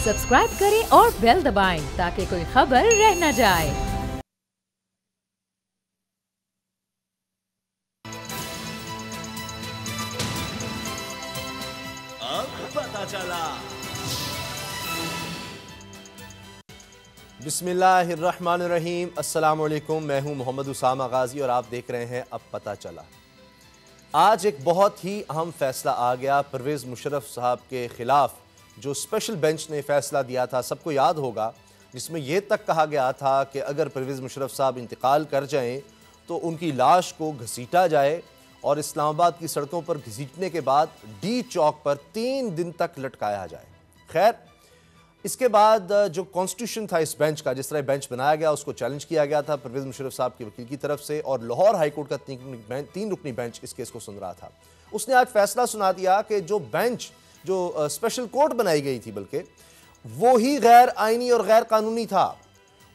Subscribe करें और bell दबाएं ताकि कोई खबर रह न जाए। अब पता चला। बिस्मिल्लाहिर्रहमानिर्रहीम, अस्सलाम वालेकुम। मैं हूं मोहम्मद उसामा गाजी और आप देख रहे हैं अब पता चला। आज एक बहुत ही अहम फैसला आ गया परवेज़ मुशर्रफ साहब के ख़िलाफ़, जो स्पेशल बेंच ने फ़ैसला दिया था, सबको याद होगा, जिसमें यह तक कहा गया था कि अगर परवेज़ मुशर्रफ साहब इंतकाल कर जाएं तो उनकी लाश को घसीटा जाए और इस्लामाबाद की सड़कों पर घसीटने के बाद डी चौक पर 3 दिन तक लटकाया जाए। खैर, इसके बाद जो कॉन्स्टिट्यूशन था इस बेंच का, जिस तरह बेंच बनाया गया, उसको चैलेंज किया गया था परवेज़ मुशर्रफ साहब के वकील की तरफ से, और लाहौर हाईकोर्ट का 3 रुकनी बेंच इस केस को सुन रहा था। उसने आज फैसला सुना दिया कि जो बेंच, जो स्पेशल कोर्ट बनाई गई थी, बल्कि वो ही गैर आइनी और गैर कानूनी था।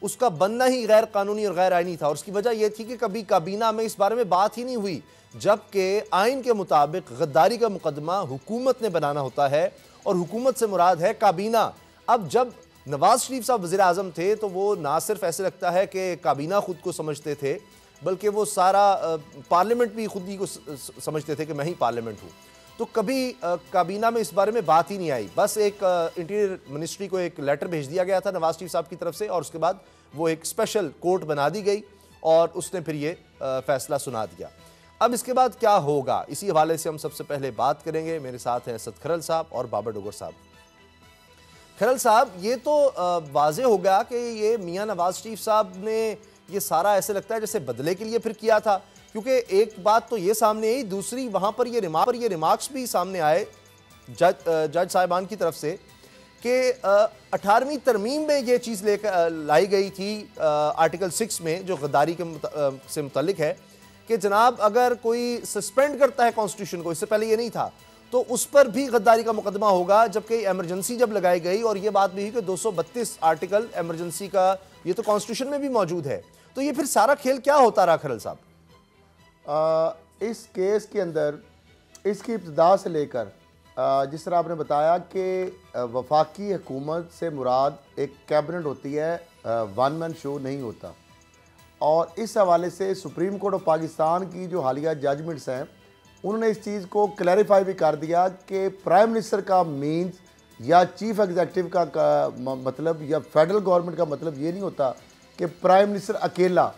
उसका बनना ही गैर कानूनी और गैर आइनी था, और उसकी वजह यह थी कि कभी काबीना में इस बारे में बात ही नहीं हुई, जबकि आइन के मुताबिक गद्दारी का मुकदमा हुकूमत ने बनाना होता है, और हुकूमत से मुराद है काबीना। अब जब नवाज शरीफ साहब वज़ीर आज़म थे तो वो ना सिर्फ ऐसे लगता है कि काबीना खुद को समझते थे, बल्कि वो सारा पार्लियामेंट भी खुद ही को समझते थे कि मैं ही पार्लियामेंट हूँ। तो कभी काबीना में इस बारे में बात ही नहीं आई। बस एक इंटीरियर मिनिस्ट्री को एक लेटर भेज दिया गया था नवाज शरीफ साहब की तरफ से, और उसके बाद वो एक स्पेशल कोर्ट बना दी गई और उसने फिर ये फैसला सुना दिया। अब इसके बाद क्या होगा, इसी हवाले से हम सबसे पहले बात करेंगे। मेरे साथ हैं असद खरल साहब और बाबर डोगर साहब। खरल साहब, ये तो वाज़ेह हो गया कि ये मियां नवाज शरीफ साहब ने ये सारा ऐसे लगता है जैसे बदले के लिए फिर किया था, क्योंकि एक बात तो ये सामने आई, दूसरी वहाँ पर ये रिमार्क्स भी सामने आए जज साहिबान की तरफ से कि 18वीं तरमीम में ये चीज़ लेकर लाई गई थी आर्टिकल 6 में, जो गद्दारी के से मुतल्लिक है कि जनाब अगर कोई सस्पेंड करता है कॉन्स्टिट्यूशन को, इससे पहले ये नहीं था, तो उस पर भी गद्दारी का मुकदमा होगा। जबकि इमरजेंसी जब लगाई गई और ये बात भी हुई कि 232 आर्टिकल इमरजेंसी का, ये तो कॉन्स्टिट्यूशन में भी मौजूद है, तो ये फिर सारा खेल क्या होता रहा खरल साहब? इस केस के अंदर इसकी इब्तिदा से लेकर जिस तरह आपने बताया कि वफाकी हुकूमत से मुराद एक कैबिनेट होती है, वन मैन शो नहीं होता। और इस हवाले से सुप्रीम कोर्ट ऑफ पाकिस्तान की जो हालिया जजमेंट्स हैं, उन्होंने इस चीज़ को क्लैरिफाई भी कर दिया कि प्राइम मिनिस्टर का मीन्स या चीफ एग्जीक्यूटिव का मतलब या फेडरल गवर्नमेंट का मतलब ये नहीं होता कि प्राइम मिनिस्टर अकेला,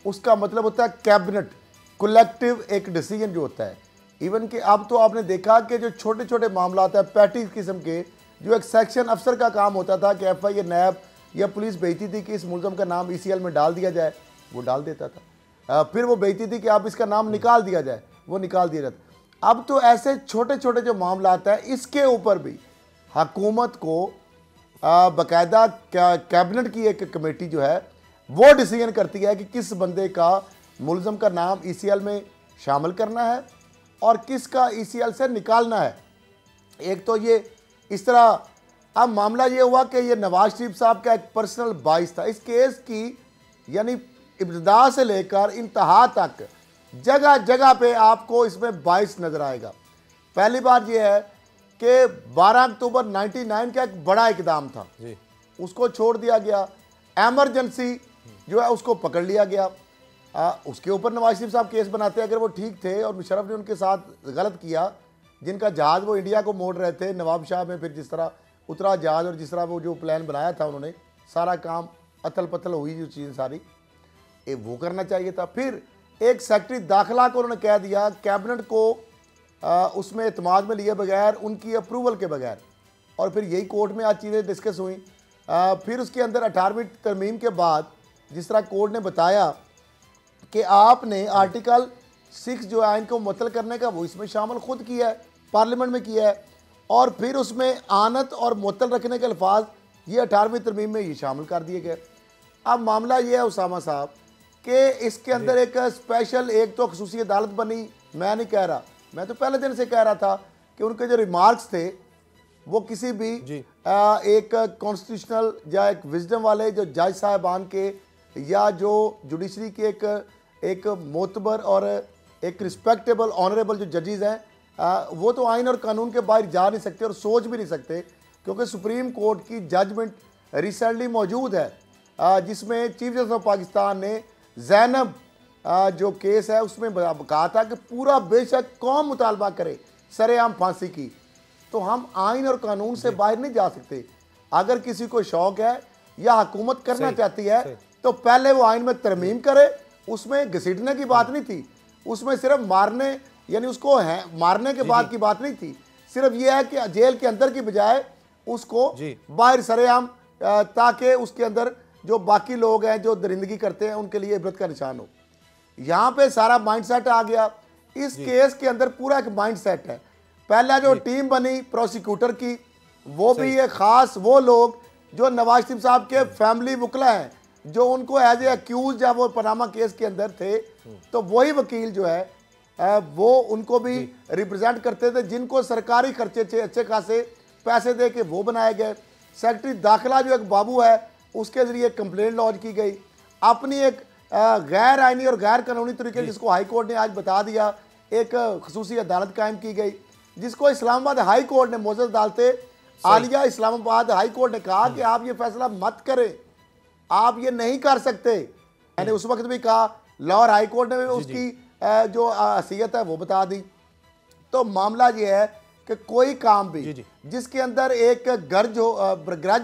उसका मतलब होता है कैबिनेट, कलेक्टिव एक डिसीजन जो होता है। इवन कि अब तो आपने देखा कि जो छोटे छोटे मामला है, पैटी किस्म के, जो एक सेक्शन अफसर का काम होता था कि FIA नैब या पुलिस भेजती थी कि इस मुलजम का नाम ECL में डाल दिया जाए, वो डाल देता था। फिर वो भेजती थी कि आप इसका नाम निकाल दिया जाए, वो निकाल दिया जाता। अब तो ऐसे छोटे छोटे जो मामला आता है, इसके ऊपर भी हुकूमत को बाकायदा कैबिनेट की एक कमेटी जो है वो डिसीजन करती है कि किस बंदे का, मुलजम का नाम ECL में शामिल करना है और किसका ECL से निकालना है। एक तो ये इस तरह, अब मामला ये हुआ कि ये नवाज शरीफ साहब का एक पर्सनल बाइस था। इस केस की यानी इब्तिदा से लेकर इंतहा तक जगह जगह पे आपको इसमें बाइस नज़र आएगा। पहली बात यह है कि 12 अक्टूबर 99 का एक बड़ा इकदाम था, उसको छोड़ दिया गया। एमरजेंसी जो है उसको पकड़ लिया गया। उसके ऊपर नवाज शरीफ साहब केस बनाते हैं, अगर वो ठीक थे और मुशर्रफ ने उनके साथ गलत किया, जिनका जहाज़ वो इंडिया को मोड़ रहे थे, नवाब शाह में फिर जिस तरह उतरा जहाज़ और जिस तरह वो जो प्लान बनाया था उन्होंने, सारा काम अतल पतल हुई जो चीज़ सारी, वो करना चाहिए था। फिर एक सेक्रेटरी दाखिला को उन्होंने कह दिया, कैबिनेट को उसमें एतमाद में लिए बगैर, उनकी अप्रूवल के बगैर, और फिर यही कोर्ट में आज चीज़ें डिस्कस हुई। फिर उसके अंदर 18वीं तरमीम के बाद जिस तरह कोर्ट ने बताया कि आपने आर्टिकल 6 जो आइन को मुअत्तल करने का, वो इसमें शामिल खुद किया है, पार्लियामेंट में किया है, और फिर उसमें आनत और मुअत्तल रखने के अल्फाज ये 18वीं तरमीम में ये शामिल कर दिए गए। अब मामला ये है उसामा साहब कि इसके अंदर एक स्पेशल, एक तो खसूसी अदालत बनी, मैं नहीं कह रहा, मैं तो पहले दिन से कह रहा था कि उनके जो रिमार्क्स थे वो किसी भी एक कॉन्स्टिट्यूशनल या एक विजडम वाले जो जज साहबान के या जो जुडिशरी के एक मोतबर और एक रिस्पेक्टेबल ऑनरेबल जो जजेस हैं, वो तो आइन और कानून के बाहर जा नहीं सकते और सोच भी नहीं सकते क्योंकि सुप्रीम कोर्ट की जजमेंट रिसेंटली मौजूद है जिसमें चीफ जस्टिस ऑफ पाकिस्तान ने जैनब जो केस है उसमें कहा था कि पूरा बेशक कौन मुतालबा करे सरेआम फांसी की, तो हम आइन और कानून से बाहर नहीं जा सकते। अगर किसी को शौक है या हुकूमत करना चाहती है तो पहले वो आइन में तरमीम करे। उसमें घसीटने की बात नहीं थी, उसमें सिर्फ मारने यानी उसको मारने के बाद की बात नहीं थी, सिर्फ ये है कि जेल के अंदर की बजाय उसको बाहर सरेआम, ताकि उसके अंदर जो बाकी लोग हैं जो दरिंदगी करते हैं उनके लिए इबरत का निशान हो। यहाँ पे सारा माइंडसेट आ गया। इस केस के अंदर पूरा एक माइंडसेट है। पहला जो टीम बनी प्रोसिक्यूटर की, वो भी एक खास वो लोग जो नवाज शरीफ साहब के फैमिली वकला हैं, जो उनको एज ए अक्यूज जब वो पनामा केस के अंदर थे, तो वही वकील जो है वो उनको भी रिप्रेजेंट करते थे, जिनको सरकारी खर्चे थे अच्छे खासे पैसे दे के वो बनाए गए। सेक्रेटरी दाखिला जो एक बाबू है, उसके जरिए कंप्लेंट लॉन्च की गई। अपनी एक गैर आइनी और गैर कानूनी तरीके जिसको हाई कोर्ट ने आज बता दिया, एक खसूसी अदालत कायम की गई, जिसको इस्लामाबाद हाई कोर्ट ने मोअज़्ज़ज़ अदालत आलिया इस्लामाबाद हाई कोर्ट ने कहा कि आप ये फैसला मत करें, आप ये नहीं कर सकते। मैंने उस वक्त भी कहा, लाहौर हाई कोर्ट ने उसकी जो हैसियत है वो बता दी। तो मामला ये है कि कोई काम भी जिसके अंदर एक ग्रज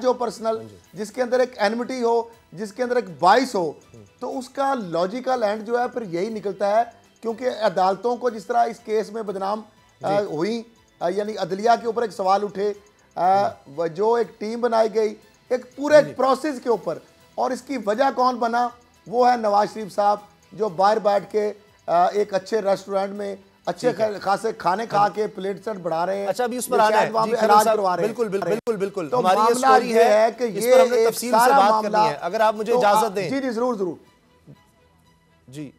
हो पर्सनल, जिसके अंदर एक एनमिटी हो, जिसके अंदर एक बाइस हो, तो उसका लॉजिकल एंड जो है फिर यही निकलता है। क्योंकि अदालतों को जिस तरह इस केस में बदनाम हुई, यानी अदलिया के ऊपर एक सवाल उठे, जो एक टीम बनाई गई एक पूरे प्रोसेस के ऊपर, और इसकी वजह कौन बना, वो है नवाज शरीफ साहब, जो बाहर बैठ के एक अच्छे रेस्टोरेंट में अच्छे खासे खाने खा के प्लेट सेट बढ़ा रहे हैं। अच्छा, अभी उस पर आना है जी, इलाज करवा रहे हैं। बिल्कुल बिल्कुल बिल्कुल, तो हमारी ये स्टोरी है कि इस पर हमने तफसील से बात करनी है, अगर आप मुझे इजाजत दें। जी जी जरूर जरूर जी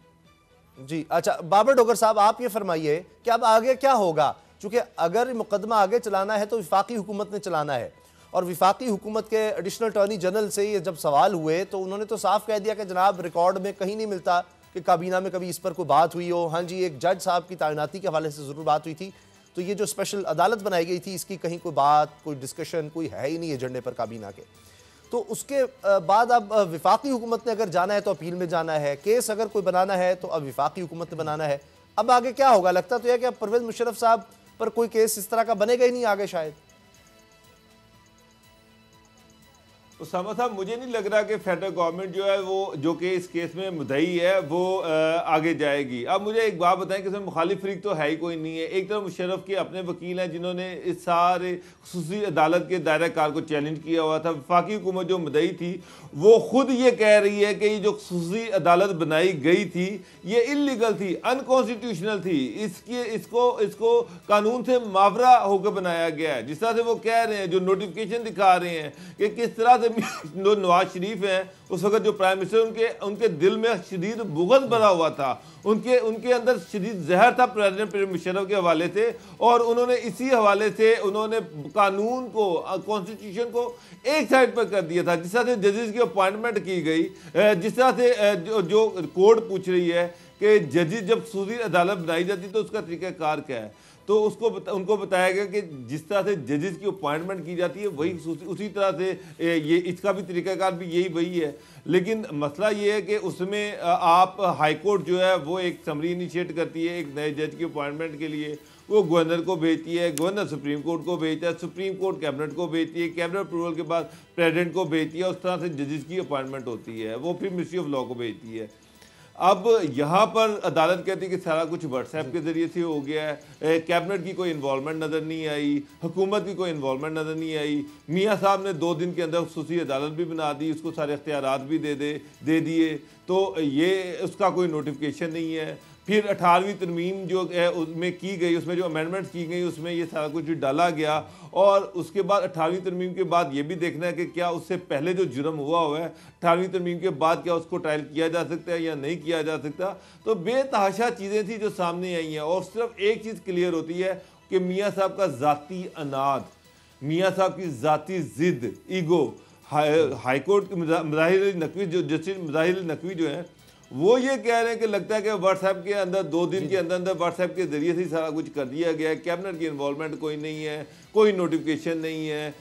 जी। अच्छा बाबर डोगर साहब, आप ये फरमाइए कि अब आगे क्या होगा, क्योंकि अगर मुकदमा आगे चलाना है तो विफाकी हुकूमत ने चलाना है, और विफाकी हुकूमत के एडिशनल अटॉर्नी जनरल से ये जब सवाल हुए तो उन्होंने तो साफ कह दिया कि जनाब रिकॉर्ड में कहीं नहीं मिलता कि काबीना में कभी इस पर कोई बात हुई हो। हाँ जी, एक जज साहब की तैनाती के हवाले से ज़रूर बात हुई थी, तो ये जो स्पेशल अदालत बनाई गई थी इसकी कहीं कोई बात, कोई डिस्कशन कोई है ही नहीं एजेंडे पर काबीना के। तो उसके बाद अब विफाकी हुकूमत ने अगर जाना है तो अपील में जाना है, केस अगर कोई बनाना है तो अब विफाकी हुकूमत ने बनाना है। अब आगे क्या होगा, लगता तो यह कि अब परवेज़ मुशर्रफ साहब पर कोई केस इस तरह का बनेगा ही नहीं आगे शायद। उसामा साहब, मुझे नहीं लग रहा कि फेडरल गवर्नमेंट जो है वो जो कि इस केस में मुद्दई है वो आगे जाएगी। अब मुझे एक बात बताएं कि इसमें मुखालिफ फरीक तो है ही कोई नहीं है। एक तरफ मुशर्रफ के अपने वकील हैं जिन्होंने इस सारे खुसूसी अदालत के दायरा कार को चैलेंज किया हुआ था। वफाकी हुकूमत जो मुद्दई थी वो खुद ये कह रही है कि ये जो खुसूसी अदालत बनाई गई थी ये इलीगल थी, अनकॉन्स्टिट्यूशनल थी, इसको कानून से मावरा होकर बनाया गया है। जिस तरह से वो कह रहे हैं, जो नोटिफिकेशन दिखा रहे हैं कि किस तरह से जो नवाज शरीफ हैं उस वक्त जो प्राइम मिनिस्टर, उनके दिल में शदीद बुग़्ज़ भरा हुआ था, उनके अंदर शदीद जहर था प्रेसिडेंट मुशर्रफ के हवाले से, और उन्होंने इसी हवाले से उन्होंने कानून को, कॉन्स्टिट्यूशन को एक साइड पर कर दिया था। जिस तरह से जजेस की अपॉइंटमेंट की गई, जिस तरह से जो कोर्ट पूछ रही है कि जजेस जब खुसूसी अदालत बनाई जाती तो उसका तरीक़ाकार क्या है, तो उनको बताया गया कि जिस तरह से जजेस की अपॉइंटमेंट की जाती है वही उसी तरह से ये इसका भी तरीक़ाकार भी यही वही है। लेकिन मसला ये है कि उसमें आप हाई कोर्ट जो है वो एक समरी इनिशिएट करती है एक नए जज की अपॉइंटमेंट के लिए, वो गवर्नर को भेजती है, गवर्नर सुप्रीम कोर्ट को भेजता है, सुप्रीम कोर्ट कैबिनेट को भेजती है, कैबिनेट अप्रूवल के बाद प्रेसिडेंट को भेजती है, उस तरह से जजेस की अपॉइंटमेंट होती है, वो फिर मिनिस्ट्री ऑफ लॉ को भेजती है। अब यहाँ पर अदालत कहती है कि सारा कुछ व्हाट्सएप के ज़रिए से हो गया है, कैबिनेट की कोई इन्वॉल्वमेंट नज़र नहीं आई, हुकूमत की कोई इन्वॉल्वमेंट नज़र नहीं आई। मियाँ साहब ने 2 दिन के अंदर खुसूसी अदालत भी बना दी, उसको सारे इख्तियारात भी दे दिए, तो ये उसका कोई नोटिफिकेशन नहीं है। फिर 18वीं तरमीम जो है उसमें की गई, उसमें जो अमेंडमेंट्स की गई उसमें ये सारा कुछ डाला गया, और उसके बाद 18वीं तरमीम के बाद ये भी देखना है कि क्या उससे पहले जो जुर्म हुआ है 18वीं तरमीम के बाद क्या उसको ट्रायल किया जा सकता है या नहीं किया जा सकता। तो बेतहाशा चीज़ें थी जो सामने आई हैं, और सिर्फ एक चीज़ क्लियर होती है कि मियाँ साहब का ज़ाती अनाद, मियाँ साहब की ज़ाती ज़िद, ईगो, हाई कोर्ट के मुजाहिर नकवी, जो जस्टिस मुजाहिर नकवी जो हैं वो ये कह रहे हैं कि लगता है कि व्हाट्सएप के अंदर 2 दिन के अंदर व्हाट्सएप के जरिए से सारा कुछ कर दिया गया है, कैबिनेट की इन्वॉल्वमेंट कोई नहीं है, कोई नोटिफिकेशन नहीं है।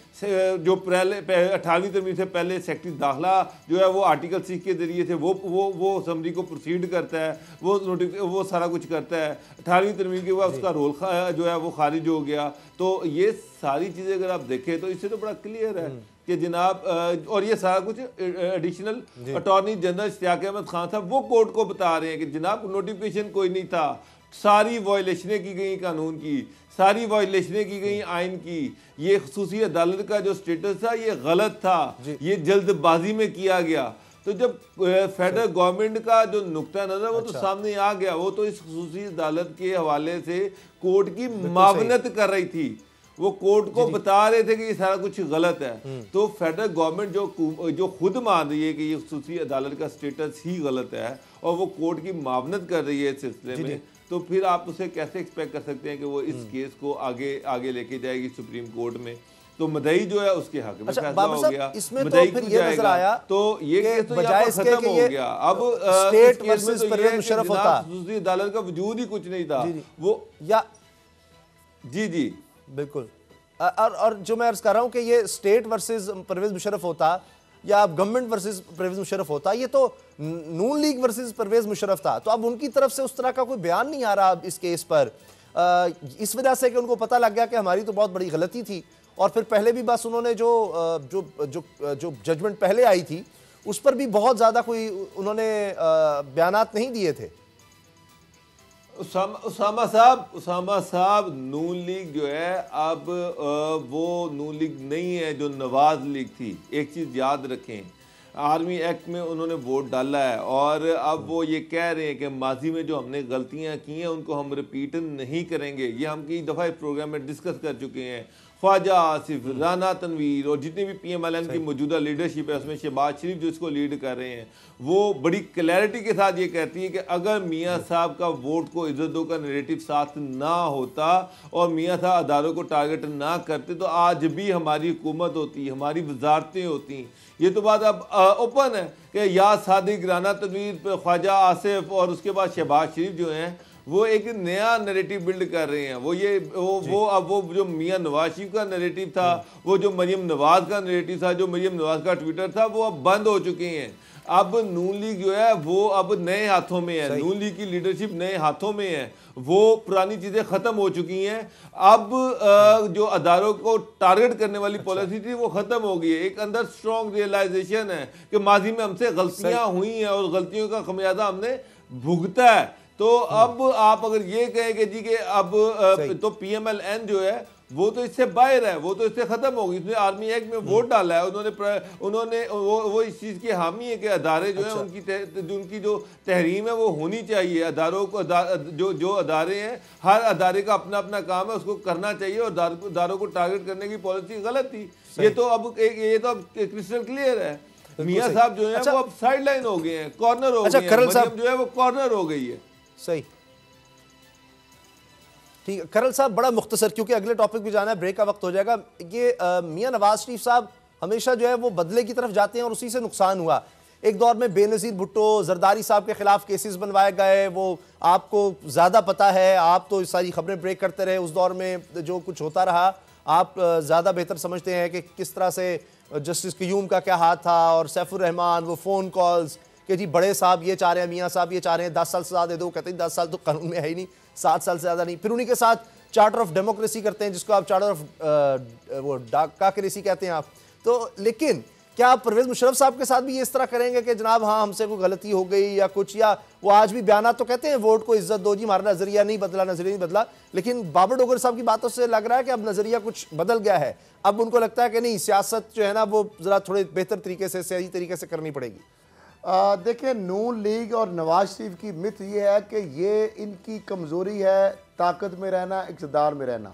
जो पहले 18वीं तरमीम से पहले सेक्रेटरी दाखिला जो है वो आर्टिकल 6 के जरिए से वो असम्बली को प्रोसीड करता है, वो सारा कुछ करता है। 18वीं तरमीम के बाद उसका रोल जो है वो खारिज हो गया। तो ये सारी चीज़ें अगर आप देखें तो इससे तो बड़ा क्लियर है कि जनाब, और ये सारा कुछ additional attorney general Ishtiaq Ahmed Khan साहब वो कोर्ट को बता रहे हैं कि जनाब नोटिफिकेशन कोई नहीं था, सारी वायलेशनें की गई कानून की, सारी वायलेशनें की गई आइन की। ये खसूसी अदालत का जो स्टेटस था ये गलत था, ये जल्दबाजी में किया गया। तो जब फेडरल गवर्नमेंट का जो नुक्ता नजर वो तो सामने आ गया, वो तो इस खसूसी अदालत के हवाले से कोर्ट की मावनत कर रही थी, वो कोर्ट को बता रहे थे कि ये सारा कुछ गलत है। तो फेडरल गवर्नमेंट जो खुद मान रही है कि ये खसूसी अदालत का स्टेटस ही गलत है और वो कोर्ट की मावनत कर रही है इस सिलसिले में, तो फिर आप उसे कैसे एक्सपेक्ट कर सकते हैं कि वो इस केस को आगे लेके जाएगी सुप्रीम कोर्ट में। तो मदई जो है उसके हक में फैसला हो गया, इसमें मदई तो फिर ये नजर आया तो ये केस तो बजाय यहाँ पर खत्म हो गया। अब स्टेट वर्सेस परवेज मुशर्रफ होता, खसूसी अदालत का वजूद ही कुछ नहीं था वो या जी बिल्कुल। और जो मैं अर्ज कर रहा हूँ कि ये स्टेट वर्सेस परवेज मुशर्रफ होता या गवर्नमेंट वर्सेस परवेज मुशर्रफ होता, ये तो नून लीग वर्सेस परवेज मुशर्रफ था। तो अब उनकी तरफ से उस तरह का कोई बयान नहीं आ रहा अब इस केस पर, इस वजह से कि उनको पता लग गया कि हमारी तो बहुत बड़ी गलती थी। और फिर पहले भी बस उन्होंने जो जजमेंट पहले आई थी उस पर भी बहुत ज़्यादा कोई उन्होंने बयानात नहीं दिए थे। उसामा साहब नून लीग जो है अब वो नून लीग नहीं है जो नवाज लीग थी। एक चीज़ याद रखें, आर्मी एक्ट में उन्होंने वोट डाला है और अब वो ये कह रहे हैं कि माजी में जो हमने गलतियां की हैं उनको हम रिपीट नहीं करेंगे। ये हम कई दफ़ा इस प्रोग्राम में डिस्कस कर चुके हैं। ख्वाजा आसिफ, राना तनवीर और जितनी भी PMLN की मौजूदा लीडरशिप है उसमें शहबाज शरीफ जो इसको लीड कर रहे हैं, वो बड़ी क्लैरिटी के साथ ये कहती है कि अगर मियाँ साहब का वोट को इज्जत दो का नैरेटिव साथ ना होता और मियाँ साहब अदारों को टारगेट ना करते तो आज भी हमारी हुकूमत होती, हमारी वजारतें होती। ये तो बात अब ओपन है कि या सादिक, राना तनवीर, ख्वाजा आसिफ और उसके बाद शहबाज शरीफ जो हैं वो एक नया नैरेटिव बिल्ड कर रहे हैं। वो जो मियां नवाज शरीफ का नैरेटिव था, वो जो मरियम नवाज का नैरेटिव था, जो मरियम नवाज का ट्विटर था, वो अब बंद हो चुके हैं। अब नून लीग जो है वो अब नए हाथों में है, नून लीग की लीडरशिप नए हाथों में है, वो पुरानी चीज़ें ख़त्म हो चुकी हैं। अब जो अदारों को टारगेट करने वाली पॉलिसी थी वो ख़त्म हो गई है। एक अंदर स्ट्रॉन्ग रियलाइजेशन है कि माजी में हमसे गलतियाँ हुई हैं और गलतियों का खमियाजा हमने भुगता है। तो अब आप अगर ये कहें कि जी के अब तो PMLN जो है वो तो इससे बाहर है, वो तो इससे खत्म होगी। इसने आर्मी एक्ट में वोट डाला है, उन्होंने वो इस चीज़ की हामी है कि अदारे जो है उनकी जो तहरीम है वो होनी चाहिए। अदारों को जो अदारे हैं, हर अदारे का अपना अपना काम है, उसको करना चाहिए और अदारों को टारगेट करने की पॉलिसी गलत थी। ये तो अब क्रिस्टल क्लियर है। मियाँ साहब जो है वो अब साइड लाइन हो गए हैं, कॉर्नर हो गए हैं, मरियम जो है वो कॉर्नर हो गई है। सही, ठीक है करल साहब, बड़ा मुख्तसर क्योंकि अगले टॉपिक भी जाना है, ब्रेक का वक्त हो जाएगा। ये मियां नवाज शरीफ साहब हमेशा जो है वो बदले की तरफ जाते हैं और उसी से नुकसान हुआ। एक दौर में बेनज़ीर भुट्टो, जरदारी साहब के खिलाफ केसेस बनवाए गए, वो आपको ज़्यादा पता है, आप तो सारी खबरें ब्रेक करते रहे उस दौर में, जो कुछ होता रहा आप ज़्यादा बेहतर समझते हैं कि किस तरह से जस्टिस क़य्यूम का क्या हाथ था और सैफुर रहमान, वो फ़ोन कॉल्स कि जी बड़े साहब ये चाह रहे हैं, मियाँ साहब ये चाह रहे हैं 10 साल सजा दे दो, कहते हैं 10 साल तो कानून में है ही नहीं, 7 साल से ज़्यादा नहीं। फिर उन्हीं के साथ चार्टर ऑफ डेमोक्रेसी करते हैं जिसको आप चार्टर ऑफ वो डाकाक्रेसी कहते हैं आप। तो लेकिन क्या आप परवेज मुशर्रफ साहब के साथ भी ये इस तरह करेंगे कि जनाब हाँ हमसे कोई गलती हो गई या कुछ, या वो आज भी बयान तो कहते हैं वोट को इज्जत दो जी, हमारा नजरिया नहीं बदला, नजरिया नहीं बदला, लेकिन बाबर डोगर साहब की बातों से लग रहा है कि अब नजरिया कुछ बदल गया है। अब उनको लगता है कि नहीं, सियासत जो है ना वो जरा थोड़े बेहतर तरीके से, सही तरीके से करनी पड़ेगी। देखिए, नून लीग और नवाज शरीफ की मिथ ये है कि ये इनकी कमज़ोरी है ताकत में रहना, इक़्तिदार में रहना,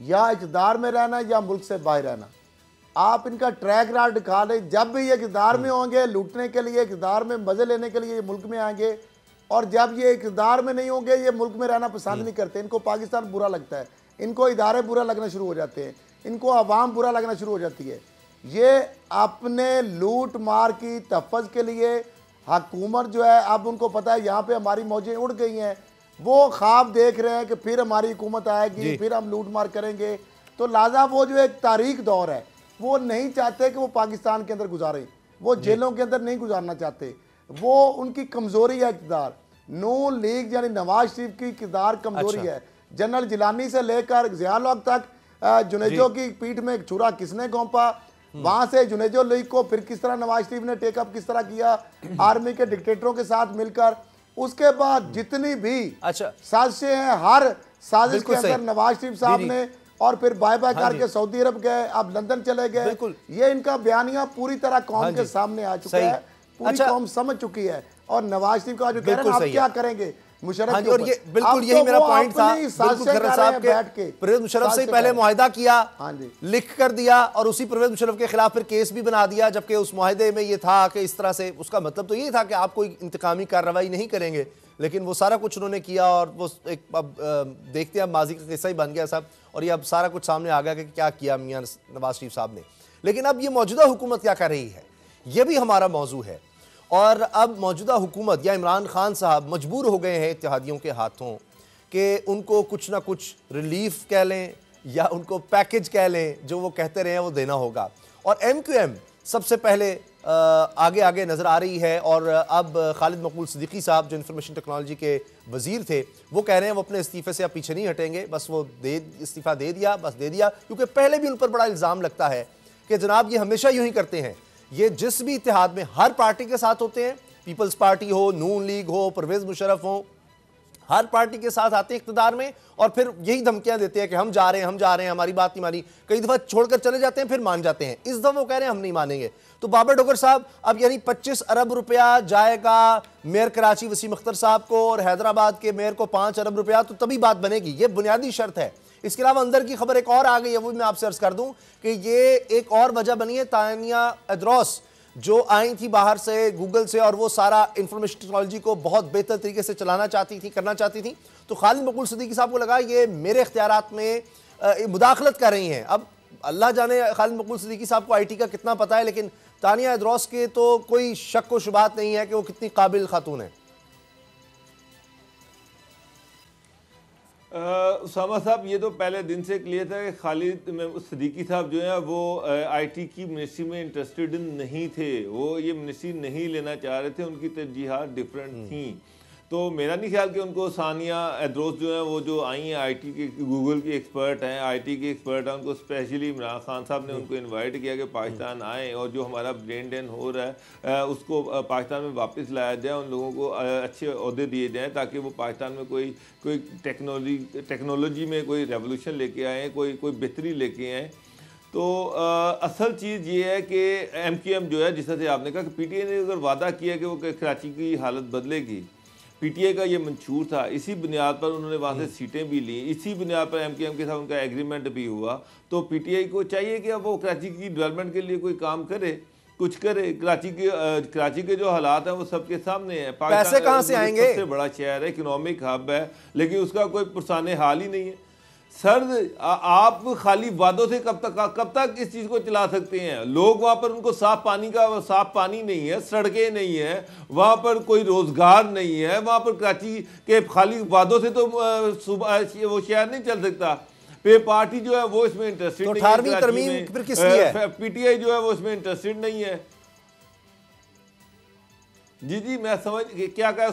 या इक़्तिदार में रहना या मुल्क से बाहर रहना। आप इनका ट्रैक रिकॉर्ड दिखा लें, जब भी ये इक़्तिदार में होंगे लूटने के लिए, इक़्तिदार में मज़े लेने के लिए ये मुल्क में आएंगे, और जब ये इक़्तिदार में नहीं होंगे ये मुल्क में रहना पसंद नहीं करते। इनको पाकिस्तान बुरा लगता है, इनको इदारे बुरा लगना शुरू हो जाते हैं, इनको आवाम बुरा लगना शुरू हो जाती है। ये अपने लूट मार की तहफ़्फ़ुज़ के लिए हुकूमत जो है, अब उनको पता है यहाँ पे हमारी मौजें उड़ गई हैं, वो ख्वाब देख रहे हैं कि फिर हमारी हुकूमत आएगी, फिर हम लूट मार करेंगे, तो लिहाजा वो जो एक तारीख दौर है वो नहीं चाहते कि वो पाकिस्तान के अंदर गुजारें, वो जेलों के अंदर नहीं गुजारना चाहते, वो उनकी कमज़ोरी है इक़्तिदार। नून लीग यानी नवाज शरीफ की किरदार कमज़ोरी है। जनरल जिलानी से लेकर ज़ियाउल हक तक जुनेजो की पीठ में एक छुरा किसने घोंपा, वहां से जुनेजो लीग को फिर किस तरह नवाज शरीफ ने टेकअप किस तरह किया आर्मी के डिक्टेटरों के साथ मिलकर, उसके बाद जितनी भी साजिशें हैं हर साजिश के अंदर नवाज शरीफ साहब ने, और फिर बाय बाय करके सऊदी अरब गए, अब लंदन चले गए। ये इनका बयानिया पूरी तरह कौम के सामने आ चुका है, पूरी कौम समझ चुकी है। और नवाज शरीफ का जो कह रहे हैं आप क्या करेंगे मुशर्रफ के ऊपर, बिल्कुल यही मेरा पॉइंट था। परवेज मुशर्रफ से पहले मुआहिदा किया, लिख कर दिया, और उसी परवेज मुशर्रफ के खिलाफ फिर केस भी बना दिया, जबकि उस मुआहिदे में ये था कि इस तरह से, उसका मतलब तो ये था कि आप कोई इंतकामी कार्रवाई नहीं करेंगे, लेकिन वो सारा कुछ उन्होंने किया। और वो एक अब देखते हैं, अब माजी का किस्सा ही बन गया सब, और ये अब सारा कुछ सामने आ गया कि क्या किया मियां नवाज शरीफ साहब ने। लेकिन अब ये मौजूदा हुकूमत क्या कर रही है, ये भी हमारा मौजू है। और अब मौजूदा हुकूमत या इमरान खान साहब मजबूर हो गए हैं इत्तेहादियों के हाथों कि उनको कुछ ना कुछ रिलीफ कह लें या उनको पैकेज कह लें, जो वो कहते रहे हैं वो देना होगा। और MQM सबसे पहले आगे आगे नज़र आ रही है। और अब खालिद मकबूल सिद्दीकी साहब जो इंफॉर्मेशन टेक्नोलॉजी के वज़ीर थे, वो कह रहे हैं वो अपने इस्तीफ़े से अब पीछे नहीं हटेंगे, बस वो इस्तीफ़ा दे दिया, बस दे दिया। क्योंकि पहले भी उन पर बड़ा इल्ज़ाम लगता है कि जनाब ये हमेशा यूँ ही करते हैं, ये जिस भी इत्तेहाद में हर पार्टी के साथ होते हैं, पीपल्स पार्टी हो, नून लीग हो, परवेज मुशर्रफ हो, हर पार्टी के साथ आते हैं इख्तिदार में, और फिर यही धमकियां देते हैं कि हम जा रहे हैं, हम जा रहे हैं, हमारी बात नहीं मानी। कई दफ़ा छोड़कर चले जाते हैं, फिर मान जाते हैं। इस दफ़ा वो कह रहे हैं हम नहीं मानेंगे। तो बाबर डोगर साहब, अब यानी 25 अरब रुपया जाएगा मेयर कराची वसीम अख्तर साहब को, और हैदराबाद के मेयर को 5 अरब रुपया, तो तभी बात बनेगी। ये बुनियादी शर्त है। इसके अलावा अंदर की खबर एक और आ गई है, वो मैं आपसे अर्ज कर दूं कि ये एक और वजह बनी है। तानिया एड्रोस जो आई थी बाहर से, गूगल से, और वो सारा इंफॉर्मेशन टेक्नोलॉजी को बहुत बेहतर तरीके से चलाना चाहती थी, करना चाहती थी। तो खालिद मकबूल सिद्दीकी साहब को लगा ये मेरे इख्तियारात में मुदाखलत कर रही हैं। अब अल्लाह जाने खालिद मकबूल सिद्दीकी साहब को IT का कितना पता है, लेकिन तानिया एड्रोस के तो कोई शक व शुबात नहीं है कि वो कितनी काबिल खातून है। उसामा साहब, ये तो पहले दिन से क्लियर था कि खालिद सिद्दीकी साहब जो है वो IT की मिनिस्ट्री में इंटरेस्टेड नहीं थे, वो ये मिनिस्ट्री नहीं लेना चाह रहे थे, उनकी तरजीहात डिफरेंट थी। तो मेरा नहीं ख्याल कि उनको सानिया एड्रोस जो है वो जो आई हैं IT के, गूगल की एक्सपर्ट हैं, IT की एक्सपर्ट हैं, उनको स्पेशली इमरान खान साहब ने उनको इनवाइट किया कि पाकिस्तान आएँ और जो हमारा ब्रेन डेन हो रहा है उसको पाकिस्तान में वापस लाया जाए, उन लोगों को अच्छे ओहदे दिए जाएँ ताकि वो पाकिस्तान में कोई टेक्नोलॉजी में कोई रेवोल्यूशन लेके आएँ, कोई बेहतरी लेके आएँ। तो असल चीज़ ये है कि MQM जो है, जिस तरह से आपने कहा कि PTI ने अगर वादा किया कि वो कराची की हालत बदलेगी, PTI का ये मंशूर था, इसी बुनियाद पर उन्होंने वहाँ से सीटें भी ली, इसी बुनियाद पर MQM के साथ उनका एग्रीमेंट भी हुआ। तो PTI को चाहिए कि अब वो कराची की डेवलपमेंट के लिए कोई काम करे, कुछ करे। कराची के जो हालात हैं वो सबके सामने हैं। पैसे कहाँ से आएंगे? सबसे बड़ा शहर है, इकोनॉमिक हब है, लेकिन उसका कोई पुरसाने हाल ही नहीं है। सर, आप खाली वादों से कब तक इस चीज़ को चला सकते हैं? लोग वहाँ पर, उनको साफ पानी नहीं है, सड़कें नहीं है, वहाँ पर कोई रोज़गार नहीं है, वहाँ पर कराची के खाली वादों से तो वो शहर नहीं चल सकता। पे पार्टी जो है वो इसमें इंटरेस्टेड नहीं है, 18वीं तरमीम फिर किसकी है? PTI जो है वो इसमें इंटरेस्टेड नहीं है। जी मैं समझ, क्या कहा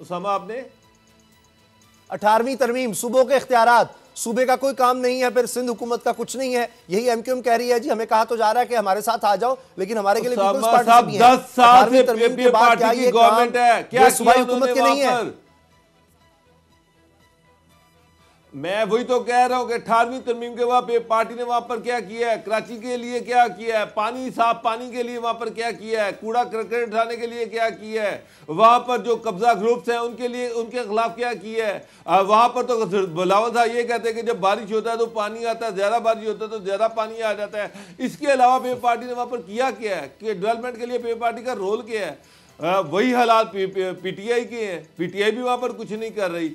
उसामा आपने? 18वीं तरमीम, सूबों के इख्तियारात, सूबे का कोई काम नहीं है, फिर सिंध हुकूमत का कुछ नहीं है। यही MQM कह रही है जी, हमें कहा तो जा रहा है कि हमारे साथ आ जाओ, लेकिन हमारे के लिए 10 साल से पार्टी की गवर्नमेंट है, क्या सूबाई हुकूमत के नहीं है? मैं वही तो कह रहा हूं कि 18वीं तरमीम के बाद पार्टी ने वहां पर क्या किया है, कराची के लिए क्या किया है, साफ पानी के लिए वहां पर क्या किया है, कूड़ा करकट उठाने के लिए क्या किया है, वहां पर जो कब्जा ग्रुप्स हैं उनके खिलाफ क्या किया है। वहां पर तो बिलावल साहब ये कहते हैं कि जब बारिश होता है तो पानी आता है, ज्यादा बारिश होता है तो ज्यादा पानी आ जाता है। इसके अलावा पे पार्टी ने वहां पर किया क्या है कि डेवलपमेंट के लिए पे पार्टी का रोल क्या है? वही हालात PTI के हैं, PTI भी वहां पर कुछ नहीं कर रही।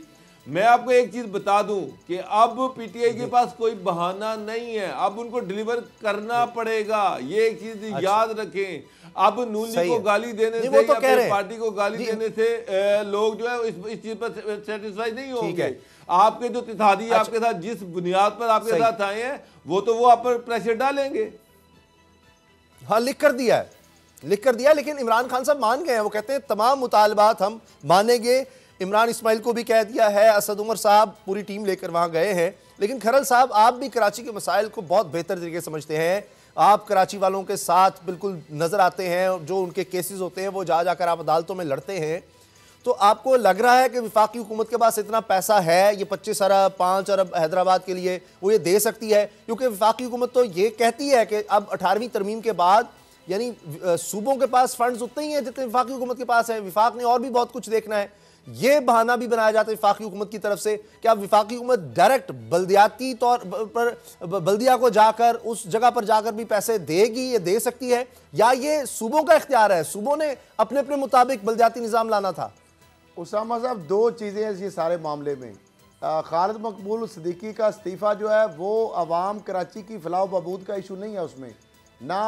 मैं आपको एक चीज बता दूं कि अब PTI के पास कोई बहाना नहीं है, अब उनको डिलीवर करना पड़ेगा, ये एक चीज याद रखें। अब नून लीग को गाली देने से या पार्टी को गाली देने से लोग जो है इस चीज पर सेटिस्फाई नहीं होंगे। आपके जो इत्तेहादी आपके साथ जिस बुनियाद पर आपके साथ आए हैं वो आप पर प्रेशर डालेंगे। हाँ, लिख कर दिया है, लिख कर दिया, लेकिन इमरान खान साहब मान गए हैं। वो कहते हैं तमाम मुतालबात हम मानेंगे। इमरान इस्माइल को भी कह दिया है, असद उमर साहब पूरी टीम लेकर वहां गए हैं। लेकिन खरल साहब, आप भी कराची के मसाइल को बहुत बेहतर तरीके से समझते हैं। आप कराची वालों के साथ बिल्कुल नजर आते हैं, जो उनके केसेस होते हैं वो जा जाकर आप अदालतों में लड़ते हैं। तो आपको लग रहा है कि वफाकी हुकूमत के पास इतना पैसा है, ये 25 अरब 5 अरब हैदराबाद के लिए वो ये दे सकती है? क्योंकि वफाकी हुकूमत तो ये कहती है कि अब 18वीं तरमीम के बाद यानी सूबों के पास फंड्स उतने ही हैं जितने वफाकी हुकूमत के पास है। विफाक ने और भी बहुत कुछ देखना है। ये बहाना भी बनाया जाता है वफाकी हुकूमत की तरफ से कि अब वफाकी हुकूमत डायरेक्ट बल्दियाती तौर पर बल्दिया को जाकर उस जगह पर जाकर भी पैसे देगी, ये दे सकती है, या ये सूबों का इख्तियार है? सूबों ने अपने अपने मुताबिक बल्दियाती निज़ाम लाना था। उसामा साहब, दो चीज़ें हैं ये सारे मामले में। खालिद मकबूल सिद्दीकी का इस्तीफ़ा जो है वो अवाम कराची की फलाह बहबूद का इशू नहीं है, उसमें ना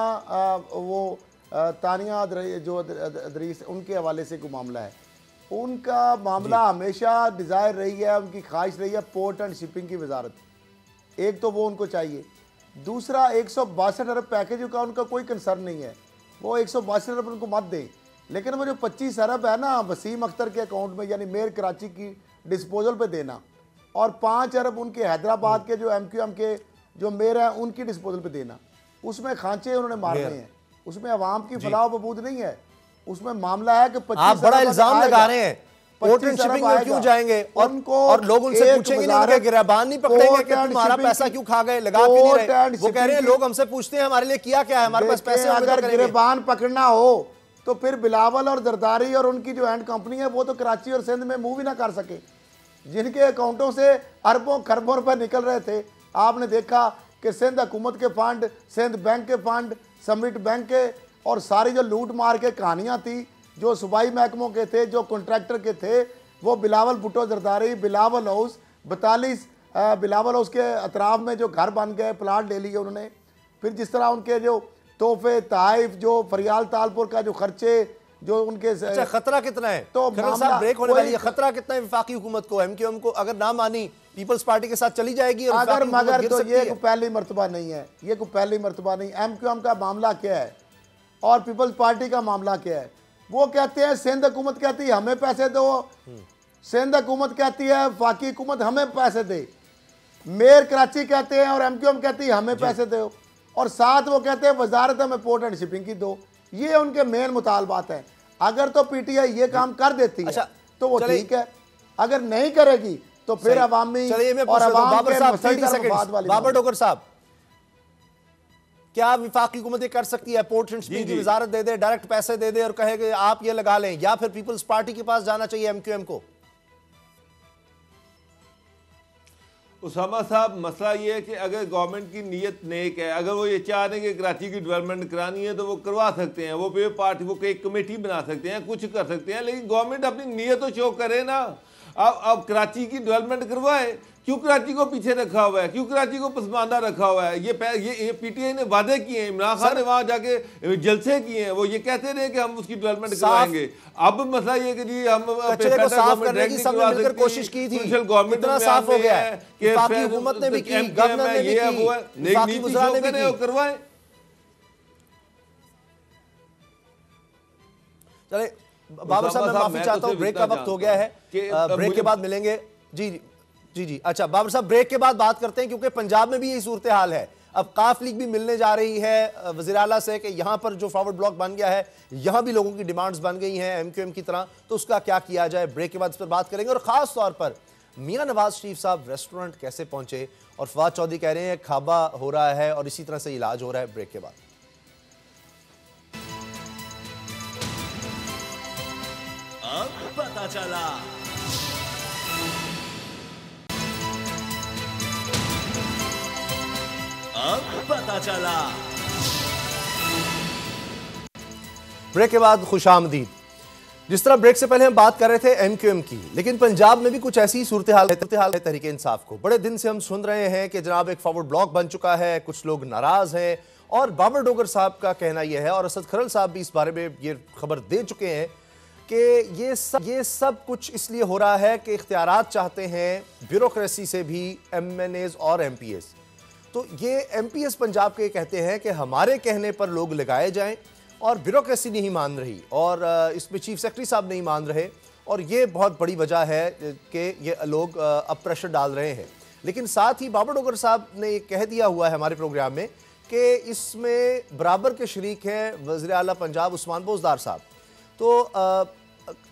वो तानिया जो अदरीस उनके हवाले से कोई मामला है। उनका मामला हमेशा डिज़ायर रही है, उनकी ख्वाहिश रही है पोर्ट एंड शिपिंग की वजारत। एक तो वो उनको चाहिए, दूसरा 162 अरब पैकेज का उनका कोई कंसर्न नहीं है, वो 162 अरब उनको मत दें। लेकिन वो जो 25 अरब है ना वसीम अख्तर के अकाउंट में यानी मेयर कराची की डिस्पोजल पे देना, और 5 अरब उनके हैदराबाद के जो MQM के जो मेयर हैं उनकी डिस्पोजल पे देना, उसमें खांचे उन्होंने मारने हैं, उसमें अवाम की फलाह बहबूद नहीं है। उसमें मामला है कि 25 आप बड़ा इल्जाम लगा रहे हैं, पोर्ट एंड शिपिंग में क्यों जाएंगे और लोग उनसे पूछेंगे नहीं, उनके गिरबान नहीं पकड़ेंगे कि तुम्हारा पैसा क्यों खा गए, लगा क्यों नहीं रहे? वो कह रहे हैं लोग हमसे पूछते हैं हमारे लिए किया क्या है, हमारे पास पैसे। अगर गिरबान पकड़ना हो तो फिर बिलावल और जरदारी और उनकी जो एंड कंपनी है वो तो कराची और सिंध में मूव ही ना कर सके, जिनके अकाउंटों से अरबों खरबों रुपए निकल रहे थे। आपने देखा कि सिंध हुकूमत के फंड, सिंध बैंक के फंड, समिट बैंक के, और सारी जो लूट मार के कहानियाँ थी, जो सूबाई महकमों के थे, जो कॉन्ट्रैक्टर के थे, वो बिलावल भुट्टो जरदारी, बिलावल हाउस 42 बिलावल हाउस के अतराफ में जो घर बन गए, प्लाट ले लिए उन्होंने। फिर जिस तरह उनके जो तोहफे ताइफ, जो फरियाल तालपुर का जो खर्चे, जो उनके अच्छा, खतरा कितना है? तो ब्रेक होने वाली है, खतरा कितना है वफाकी हुकूमत को? MQM को अगर ना मानी पीपल्स पार्टी के साथ चली जाएगी और अगर मगर तो ये कोई पहली मर्तबा नहीं है, ये कोई पहली मर्तबा नहीं। MQM का मामला क्या है और पीपल्स पार्टी का मामला क्या है? वो कहते हैं सिंध हुकूमत कहती है हमें पैसे दो, सिंध हुकूमत कहती है वफाकी हुकूमत हमें पैसे दे, मेयर कराची कहते हैं और MQM कहती है हमें पैसे दो, और साथ वो कहते हैं वजारत हमें पोर्ट एंड शिपिंग की दो। ये उनके मेन मुतालबात हैं। अगर तो PTI ये काम कर देती है तो वो ठीक है, अगर नहीं करेगी तो फिर अवामी और अवाम के मफाद वाली। बाबर डोगर साहब, क्या विफाकी हुकूमत ये कर सकती है पोर्ट एंड शिपिंग की वजारत दे दे, डायरेक्ट पैसे दे दे और कहे कि आप ये लगा लें, या फिर पीपल्स पार्टी के पास जाना चाहिए MQM को? उसामा साहब, मसला ये है कि अगर गवर्नमेंट की नीयत नेक है, अगर वो ये चाह रहे हैं कि कराची की डेवलपमेंट करानी है तो वो करवा सकते हैं, वो पे पार्टी वो एक कमेटी बना सकते हैं, कुछ कर सकते हैं, लेकिन गवर्नमेंट अपनी नीयत तो शो करे ना। अब कराची की डेवलपमेंट करवाए, क्यों कराची को पीछे रखा हुआ है, क्यों कराची को पसमानदा रखा हुआ है? ये PTI ने वादे किए हैं, इमरान खान ने वहां जाके जलसे किए हैं, वो ये कहते रहे कि हम उसकी डेवलपमेंट करवाएंगे। अब मसला ये कि जी हम साफ करने की सबने मिलकर कोशिश की थी, इतना साफ हो गया है कि वफाकी हुकूमत ने भी की, गवर्नर ने भी की, वफाकी वज़रा ने भी की, करवाएं। चले बाबर साहब, मैं माफी चाहता हूं, ब्रेक का वक्त हो गया है, ब्रेक के बाद मिलेंगे। जी जी जी, अच्छा बाबर साहब, ब्रेक के बाद बात करते हैं, क्योंकि पंजाब में भी यही सूरत हाल है। अब काफ लीग भी मिलने जा रही है वज़ीर आला से कि यहां पर जो फॉरवर्ड ब्लॉक बन गया है, यहां भी लोगों की डिमांड्स बन गई हैं MQM की तरह, तो उसका क्या किया जाए? ब्रेक के बाद इस पर बात करेंगे। और खास तौर पर मियां नवाज शरीफ साहब रेस्टोरेंट कैसे पहुंचे, और फवाद चौधरी कह रहे हैं खाबा हो रहा है और इसी तरह से इलाज हो रहा है। ब्रेक के बाद अब पता चला। अब पता चला। ब्रेक के बाद खुशामदीद। जिस तरह ब्रेक से पहले हम बात कर रहे थे MQM की, लेकिन पंजाब में भी कुछ ऐसी सूरत हाल है तहरीक इंसाफ को। बड़े दिन से हम सुन रहे हैं कि जनाब एक फॉरवर्ड ब्लॉक बन चुका है, कुछ लोग नाराज हैं, और बाबर डोगर साहब का कहना यह है, और असद खरल साहब भी इस बारे में ये खबर दे चुके हैं कि ये सब कुछ इसलिए हो रहा है कि इख्तियारात चाहते हैं ब्यूरोक्रेसी से भी MNAs और MPs। तो ये MPs पंजाब के कहते हैं कि हमारे कहने पर लोग लगाए जाएं और ब्यूरोक्रेसी नहीं मान रही और इसमें चीफ सेक्रेटरी साहब नहीं मान रहे और ये बहुत बड़ी वजह है कि ये लोग अब प्रेशर डाल रहे हैं। लेकिन साथ ही बाबर डोगर साहब ने ये कह दिया हुआ है हमारे प्रोग्राम में कि इसमें बराबर के शरीक हैं वज़ीर आला पंजाब उस्मान बोजदार साहब। तो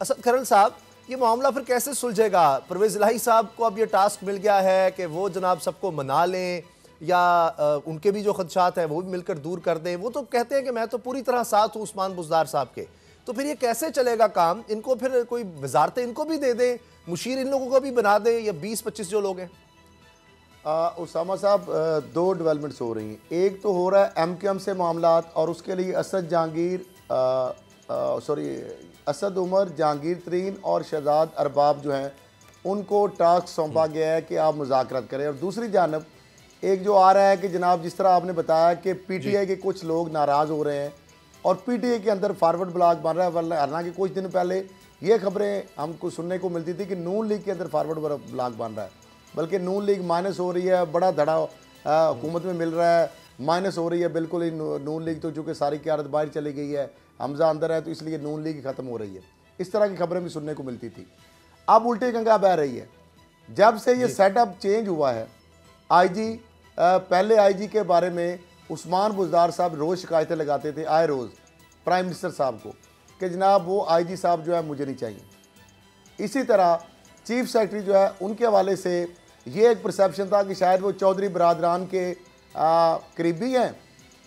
असद खरल साहब, ये मामला फिर कैसे सुलझेगा? परवेज़ इलाही साहब को अब ये टास्क मिल गया है कि वो जनाब सबको मना लें या उनके भी जो खदशात हैं वो भी मिलकर दूर कर दें। वो तो कहते हैं कि मैं तो पूरी तरह साथ हूँ उस्मान बोजदार साहब के। तो फिर ये कैसे चलेगा काम? इनको फिर कोई वजारतें इनको भी दे दें, मुशीर इन लोगों को भी बना दें, या 20-25 जो लोग हैं? उसामा साहब, दो डेवलपमेंट्स हो रही हैं। एक तो हो रहा है MQM से मामलात और उसके लिए असद उमर, जहांगीर तरीन और शहजाद अरबाब जो हैं उनको टास्क सौंपा गया है कि आप मुज़ाकरात करें। और दूसरी जानब एक जो आ रहा है कि जनाब जिस तरह आपने बताया कि PTI के कुछ लोग नाराज़ हो रहे हैं और PTI के अंदर फॉरवर्ड ब्लॉक बन रहा है। हालांकि कुछ दिन पहले ये खबरें हमको सुनने को मिलती थी कि नून लीग के अंदर फॉरवर्ड ब्लॉक बन रहा है, बल्कि नून लीग माइनस हो रही है, बड़ा धड़ा हुकूमत में मिल रहा है, माइनस हो रही है बिल्कुल ही नून लीग। तो चूँकि सारी क़यादत बाहर चली गई है, हमजा अंदर है, तो इसलिए नून लीग ख़त्म हो रही है। इस तरह की खबरें भी सुनने को मिलती थी। अब उल्टी गंगा बह रही है। जब से ये सेटअप चेंज हुआ है, IG पहले IG के बारे में उस्मान बुज़दार साहब रोज़ शिकायतें लगाते थे, आए रोज़ प्राइम मिनिस्टर साहब को, कि जनाब वो IG साहब जो है मुझे नहीं चाहिए। इसी तरह चीफ सेक्रेटरी जो है उनके हवाले से ये एक परसेप्शन था कि शायद वो चौधरी बरादरान के करीबी हैं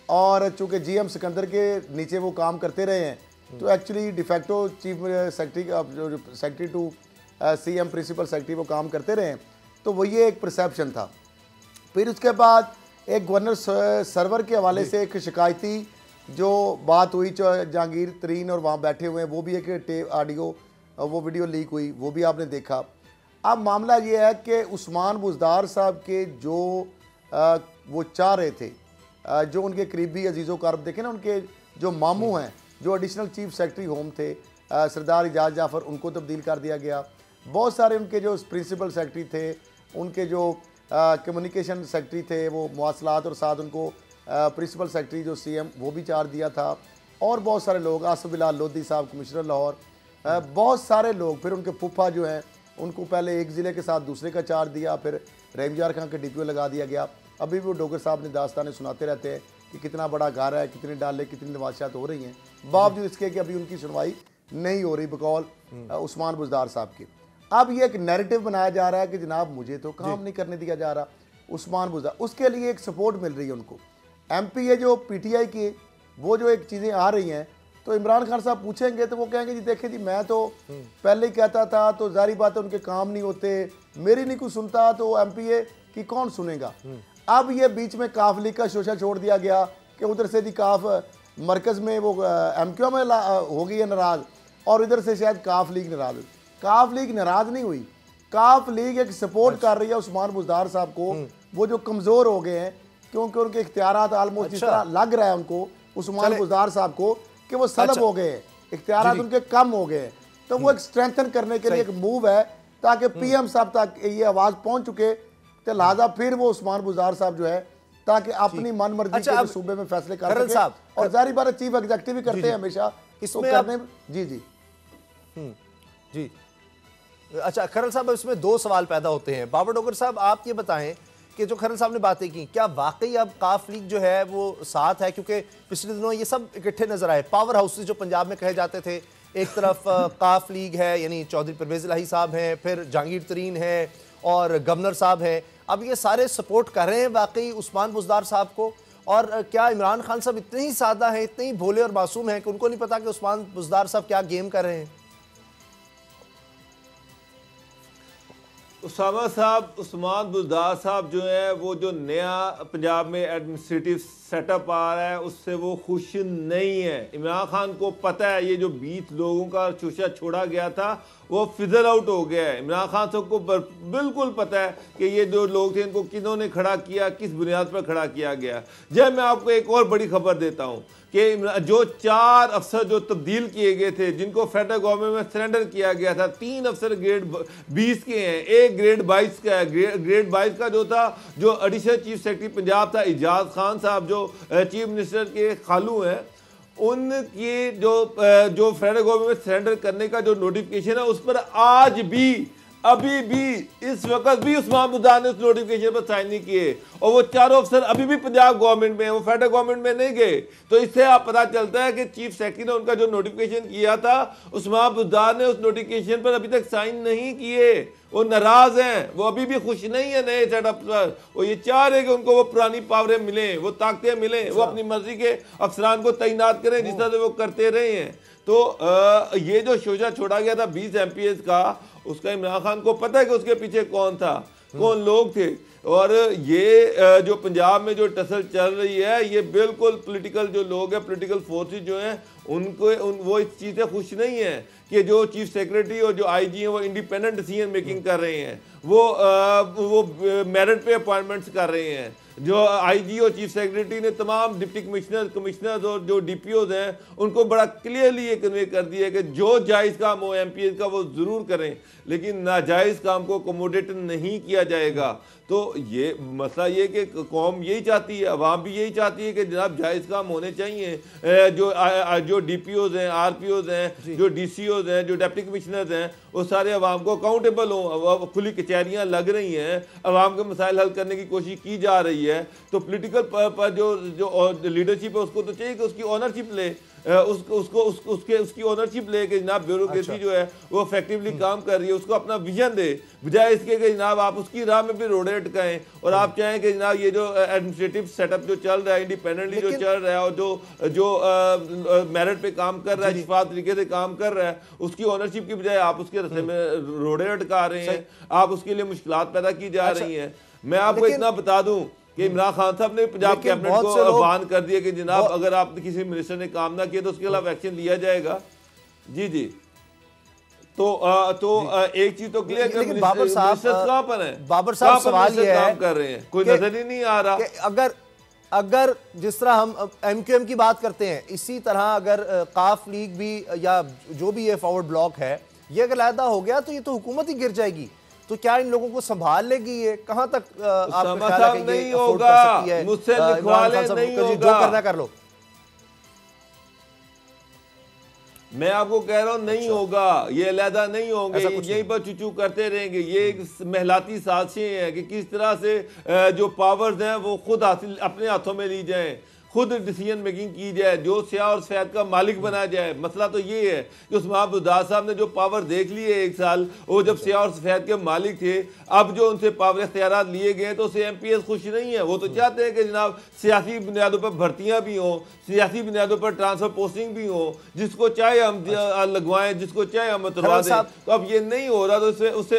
और चूँकि GM सिकंदर के नीचे वो काम करते रहे हैं, तो actually de facto chief secretary to CM principal secretary वो काम करते रहे हैं। तो वो ये एक परसेप्शन था। फिर उसके बाद एक गवर्नर सरवर के हवाले से एक शिकायती जो बात हुई जहांगीर तरीन और वहाँ बैठे हुए हैं, वो भी एक ऑडियो वो वीडियो लीक हुई, वो भी आपने देखा। अब मामला ये है कि उस्मान बुज़दार साहब के जो वो चाह रहे थे, जो उनके करीबी अजीज़ो कारब देखे ना, उनके जो मामू हैं जो एडिशनल चीफ सेक्रेटरी होम थे सरदार इजाज़ जाफ़र, उनको तब्दील कर दिया गया। बहुत सारे उनके जो प्रिंसिपल सेक्रेटरी थे, उनके जो कम्युनिकेशन सेक्रेटरी थे वो मवासलात, और साथ उनको प्रिंसिपल सेक्रेटरी जो CM वो भी चार्ज दिया था। और बहुत सारे लोग, आसिफ बिलाल लोधी साहब कमिश्नर लाहौर, बहुत सारे लोग। फिर उनके फूफा जो हैं उनको पहले एक ज़िले के साथ दूसरे का चार्ज दिया, फिर रहीमयार खान के DPO लगा दिया गया। अभी भी वो डोगर साहब ने दास्तानें सुनाते रहते हैं कि कितना बड़ा घर है, कितने डाले, कितनी नवाशात हो रही हैं, बावजूद इसके कि अभी उनकी सुनवाई नहीं हो रही बकौल उस्मान बुज़दार साहब की। अब ये एक नैरेटिव बनाया जा रहा है कि जनाब मुझे तो काम नहीं करने दिया जा रहा उस्मान बुज़दार, उसके लिए एक सपोर्ट मिल रही है उनको। MPA जो PTI की वो जो एक चीज़ें आ रही हैं, तो इमरान खान साहब पूछेंगे तो वो कहेंगे जी देखें जी, मैं तो पहले ही कहता था, तो जारी बात है उनके काम नहीं होते, मेरी नहीं कुछ सुनता, तो MPA की कौन सुनेगा। अब ये बीच में काफ लीग का शोशा छोड़ दिया गया कि उधर से जी काफ मरकज़ में वो MQM में हो गई है नाराज़, और इधर से शायद काफ लीग नाराज़ हुई। काफ लीग नाराज़ नहीं हुई, काफ लीग एक सपोर्ट कर रही है उस्मान बुज़दार साहब को, वो जो कमज़ोर हो गए हैं, क्योंकि उनके इख्तियारात आलमोस्ट जिस तरह लग रहा है उनको उस्मान बुज़दार साहब को कि वो सलब हो गए हैं, इख्तियारात उनके कम हो गए हैं। तो वो एक स्ट्रेंथन करने के लिए एक मूव है, ताकि PM साहब तक ये आवाज़ पहुँच चुके, तो लिहाजा फिर वो उस्मान बुज़दार साहब जो है ताकि अपनी मन मर्जी के सूबे में फैसले कर सके। और जारी बात चीफ एग्जीक्यूटिव भी करते हैं हमेशा इसमें करने। जी अच्छा खरल साहब, इसमें दो सवाल पैदा होते हैं। बाबर डोगर साहब, आप ये बताएं कि जो खरल साहब ने बातें की, क्या वाकई अब काफ लीग जो है वो साथ है? क्योंकि पिछले दिनों ये सब इकट्ठे नजर आए, पावर हाउसेज जो पंजाब में कहे जाते थे, एक तरफ काफ लीग है यानी चौधरी परवेज़ इलाही साहब हैं, फिर जहांगीर तरीन है और गवर्नर साहब हैं, अब ये सारे सपोर्ट कर रहे हैं वाकई उस्मान बुज़दार साहब को? और क्या इमरान खान साहब इतने ही सादा हैं, इतने ही भोले और मासूम हैं कि उनको नहीं पता कि उस्मान बुज़दार साहब क्या गेम कर रहे हैं? उसामा साहब, उस्मान बुज़दार साहब जो है वो जो नया पंजाब में एडमिनिस्ट्रेटिव सेटअप आ रहा है उससे वो खुश नहीं है। इमरान खान को पता है ये जो 20 लोगों का शोशा छोड़ा गया था वो फिजल आउट हो गया है। इमरान खान साहब को बिल्कुल पता है कि ये जो लोग थे इनको किन्होंने खड़ा किया, किस बुनियाद पर खड़ा किया गया। जब मैं आपको एक और बड़ी खबर देता हूँ कि जो 4 अफसर जो तब्दील किए गए थे जिनको फेडरल गवर्नमेंट में सरेंडर किया गया था, 3 अफसर ग्रेड 20 के हैं, एक ग्रेड 22 का है। ग्रेड 22 का जो था, जो एडिशनल चीफ सेक्रेटरी पंजाब था एजाज खान साहब, जो चीफ मिनिस्टर के खालू हैं, उनकी जो फेडरल गवर्नमेंट में सरेंडर करने का जो नोटिफिकेशन है उस पर आज भी अभी भी इस वक्त भी उस्मान बुज़दार ने उस नोटिफिकेशन पर साइन नहीं किए और वो 4 अफसर अभी भी पंजाब गवर्नमेंट में है, वो फेडरल गवर्नमेंट में नहीं गए। तो इससे आप पता चलता है कि चीफ सेक्रेटरी ने उनका जो नोटिफिकेशन किया था उस्मान बुज़दार ने उस नोटिफिकेशन पर अभी तक साइन नहीं किए। वो नाराज हैं, वो अभी भी खुश नहीं है नए सेटअप पर। वो ये चाह रहे कि उनको वो पुरानी पावरें मिलें, वो ताकतें मिलें, वो अपनी मर्जी के अफसरान को तैनात करें जिस तरह से वो करते रहे हैं। तो ये जो शोशा छोड़ा गया था 20 MPs का, उसका इमरान खान को पता है कि उसके पीछे कौन था, कौन लोग थे। और ये जो पंजाब में जो टसल चल रही है ये बिल्कुल पॉलिटिकल जो लोग हैं, पॉलिटिकल फोर्सेस जो हैं वो इस चीज़ से खुश नहीं है कि जो चीफ सेक्रेटरी और जो IG हैं वो इंडिपेंडेंट डिसीजन मेकिंग कर रहे हैं, वो मेरिट पे अपॉइंटमेंट्स कर रहे हैं। जो IG और चीफ सेक्रेटरी ने तमाम डिप्टी कमिश्नर्स और जो DPOs हैं उनको बड़ा क्लियरली ये कन्वे कर दिया कि जो जायज़ काम हो MPs का वो ज़रूर करें, लेकिन नाजायज़ काम को अकोमोडेट नहीं किया जाएगा। तो ये मसला ये कि कौम यही चाहती है, अवाम भी यही चाहती है कि जनाब जायज़ काम होने चाहिए। जो DPOs हैं, RPOs हैं, जो DCOs हैं, जो डिप्टी कमिश्नर्स हैं, वो सारे अवाम को अकाउंटेबल हों। खुली कचहरियाँ लग रही हैं, अवाम के मसाइल हल करने की कोशिश की जा रही है। तो पॉलिटिकल पर जो लीडरशिप है उसको तो चाहिए कि उसकी ऑनरशिप ले, उसकी ऑनरशिप ले कि जनाब ब्यूरोक्रेसी जो है वो इफेक्टिवली काम कर रही है, उसको अपना विजन दे, बजाय इसके कि जनाब आप उसकी राह में भी रोड़े अटकाएं और आप चाहें कि जनाब ये जो एडमिनिस्ट्रेटिव सेटअप जो चल रहा है, इंडिपेंडेंटली जो चल रहा है और जो मेरिट पे काम कर रहा है, शफाफ तरीके से काम कर रहा है, उसकी ऑनरशिप की बजाय आप उसके रास्ते में रोड़े अटका रहे हैं, आप उसके लिए मुश्किलात पैदा की जा रही हैं। मैं आपको इतना बता दूं कि इमरान खान साहब ने पंजाब कैबिनेट को आह्वान कर दिया कि जनाब अगर आप किसी मिनिस्टर ने काम ना किया तो उसके खिलाफ एक्शन लिया जाएगा। जी जी। तो एक चीज तो क्लियर कर, लेकिन बाबर साहब कहां पर है? बाबर साहब सवाल ये है कर रहे हैं, कोई नजर ही नहीं आ रहा। अगर जिस तरह हम MQM की बात करते हैं, इसी तरह अगर काफ लीग भी या जो भी ये फॉरवर्ड ब्लॉक है ये अगर अलहदा हो गया तो ये तो हुकूमत ही गिर जाएगी। तो क्या इन लोगों को संभाल लेगी ये? कहां तक आपका ख्याल है कि नहीं होगा, मुझसे लिखवा ले, नहीं होगा, जो करना कर लो। मैं आपको कह रहा हूं नहीं होगा, ये अलहदा नहीं होंगे, यहीं पर चुचू करते रहेंगे। ये एक महलाती साजिशें हैं कि किस तरह से जो पावर्स हैं वो खुद हासिल अपने हाथों में ली जाएं, खुद डिसीजन मेकिंग की जाए, जो सियाह और सफेद का मालिक बना जाए। मसला तो ये है कि उस्मान बुज़दार साहब ने जो पावर देख ली है 1 साल, वो जब सियाह और सफेद के मालिक थे, अब जो उनसे पावर इख्तियारात लिए गए तो उससे MPs खुश नहीं है। वो तो चाहते हैं कि जनाब सियासी बुनियादों पर भर्तियाँ भी हों, सियासी बुनियादों पर ट्रांसफर पोस्टिंग भी हो, जिसको चाहे हम लगवाएं, जिसको चाहे हम उतरवा दें। तो अब ये नहीं हो रहा, तो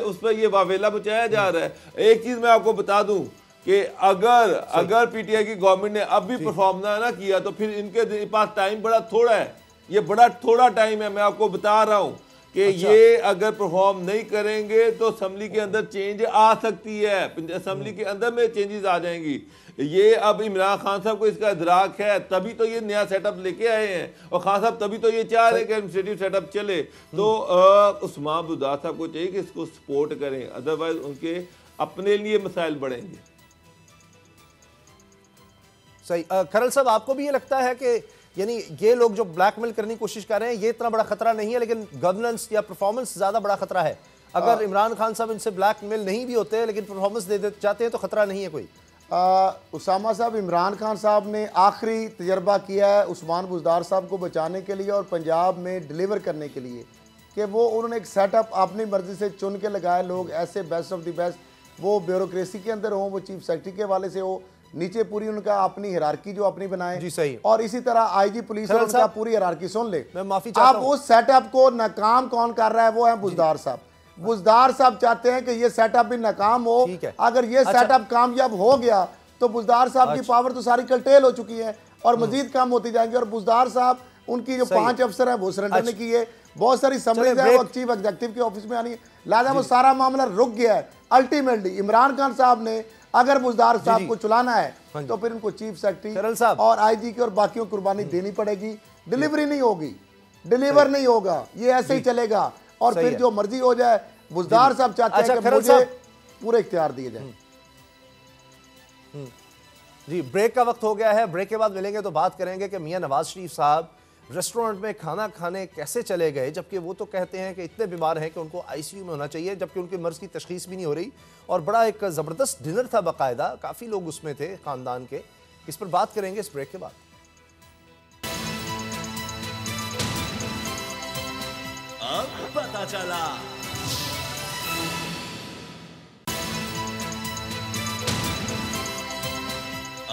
उस पर यह वावेला बचाया जा रहा है। एक चीज़ मैं आपको बता दूँ कि अगर PTI की गवर्नमेंट ने अब भी परफॉर्म ना किया तो फिर इनके पास टाइम बड़ा थोड़ा है, ये बड़ा थोड़ा टाइम है। मैं आपको बता रहा हूं कि ये अगर परफॉर्म नहीं करेंगे तो असम्बली के अंदर चेंज आ सकती है, असम्बली के अंदर में चेंजेस आ जाएंगी। ये अब इमरान खान साहब को इसका इदराक है, तभी तो ये नया सेटअप लेके आए हैं और खान साहब तभी तो ये चाह रहे हैं कि एडमिनिस्ट्रेटिव सेटअप चले। तो उस्मान बुज़दार साहब को चाहिए कि इसको सपोर्ट करें, अदरवाइज उनके अपने लिए मसाइल बढ़ेंगे। सही। खरल साहब, आपको भी ये लगता है कि यानी ये लोग जो ब्लैकमेल करने की कोशिश कर रहे हैं ये इतना बड़ा खतरा नहीं है, लेकिन गवर्नेंस या परफॉर्मेंस ज्यादा बड़ा खतरा है? अगर इमरान खान साहब इनसे ब्लैकमेल नहीं भी होते लेकिन परफॉर्मेंस दे जाते हैं तो खतरा नहीं है कोई? उसामा साहब, इमरान खान साहब ने आखिरी तजर्बा किया है उस्मान बुज़दार साहब को बचाने के लिए और पंजाब में डिलीवर करने के लिए कि वो उन्होंने एक सेटअप अपनी मर्जी से चुन के लगाए, लोग ऐसे बेस्ट ऑफ द बेस्ट, वो ब्यूरोक्रेसी के अंदर हो, वो चीफ सेक्रेटरी के हवाले से हो, नीचे पूरी उनका अपनी हिरार्की जो अपनी बनाए। जी सही। और इसी तरह IG पुलिस और उनका पूरी हिरार्की सुन ले। मैं माफी चाहता हूं, अब उस सेटअप को नाकाम कौन कर रहा है? वो है बुज़दार साहब। बुजदार साहब चाहते हैं कि ये सेटअप भी नाकाम हो। ठीक है। अगर ये सेटअप कामयाब हो गया तो बुजदार साहब की पावर तो सारी कल्टेल हो चुकी है और मजीद काम होती जाएंगी। और बुजदार साहब उनकी जो 5 अफसर हैं वो सरेंडर ने किए, बहुत सारी समरीज है वो चीफ एग्जीक्यूटिव के ऑफिस में आनी है, लिहाजा वो सारा मामला रुक गया है। अल्टीमेटली इमरान खान साहब ने अगर बुजदार साहब को चलाना है तो फिर उनको चीफ सेक्रेटरी और आईजी की और बाकियों को कुर्बानी देनी पड़ेगी। डिलीवरी नहीं होगी, डिलीवर नहीं होगा, ये ऐसे ही चलेगा और फिर जो मर्जी हो जाए। बुजदार साहब चाहते हैं कि मुझे पूरे इख्तियार दिए जाए। जी, ब्रेक का वक्त हो गया है। ब्रेक के बाद मिलेंगे तो बात करेंगे कि मियां नवाज शरीफ साहब रेस्टोरेंट में खाना खाने कैसे चले गए, जबकि वो तो कहते हैं कि इतने बीमार हैं कि उनको आईसीयू में होना चाहिए, जबकि उनकी मर्ज की तशखीस भी नहीं हो रही। और बड़ा एक ज़बरदस्त डिनर था, बाकायदा काफ़ी लोग उसमें थे ख़ानदान के। इस पर बात करेंगे इस ब्रेक के बाद। अब पता चला।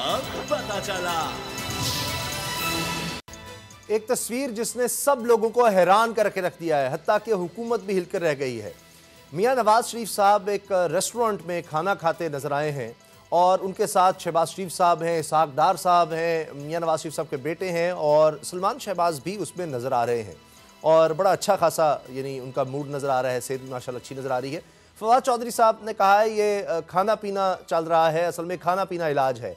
अब पता चला। एक तस्वीर जिसने सब लोगों को हैरान करके रख दिया है, हत्ता कि हुकूमत भी हिलकर रह गई है। मियां नवाज शरीफ साहब एक रेस्टोरेंट में खाना खाते नजर आए हैं और उनके साथ शहबाज शरीफ साहब हैं, इसहाक डार साहब हैं, मियां नवाज शरीफ साहब के बेटे हैं और सलमान शहबाज भी उसमें नज़र आ रहे हैं। और बड़ा अच्छा खासा यानी उनका मूड नज़र आ रहा है, सेहत माशाल्लाह अच्छी नज़र आ रही है। फवाद चौधरी साहब ने कहा है ये खाना पीना चल रहा है, असल में खाना पीना इलाज है।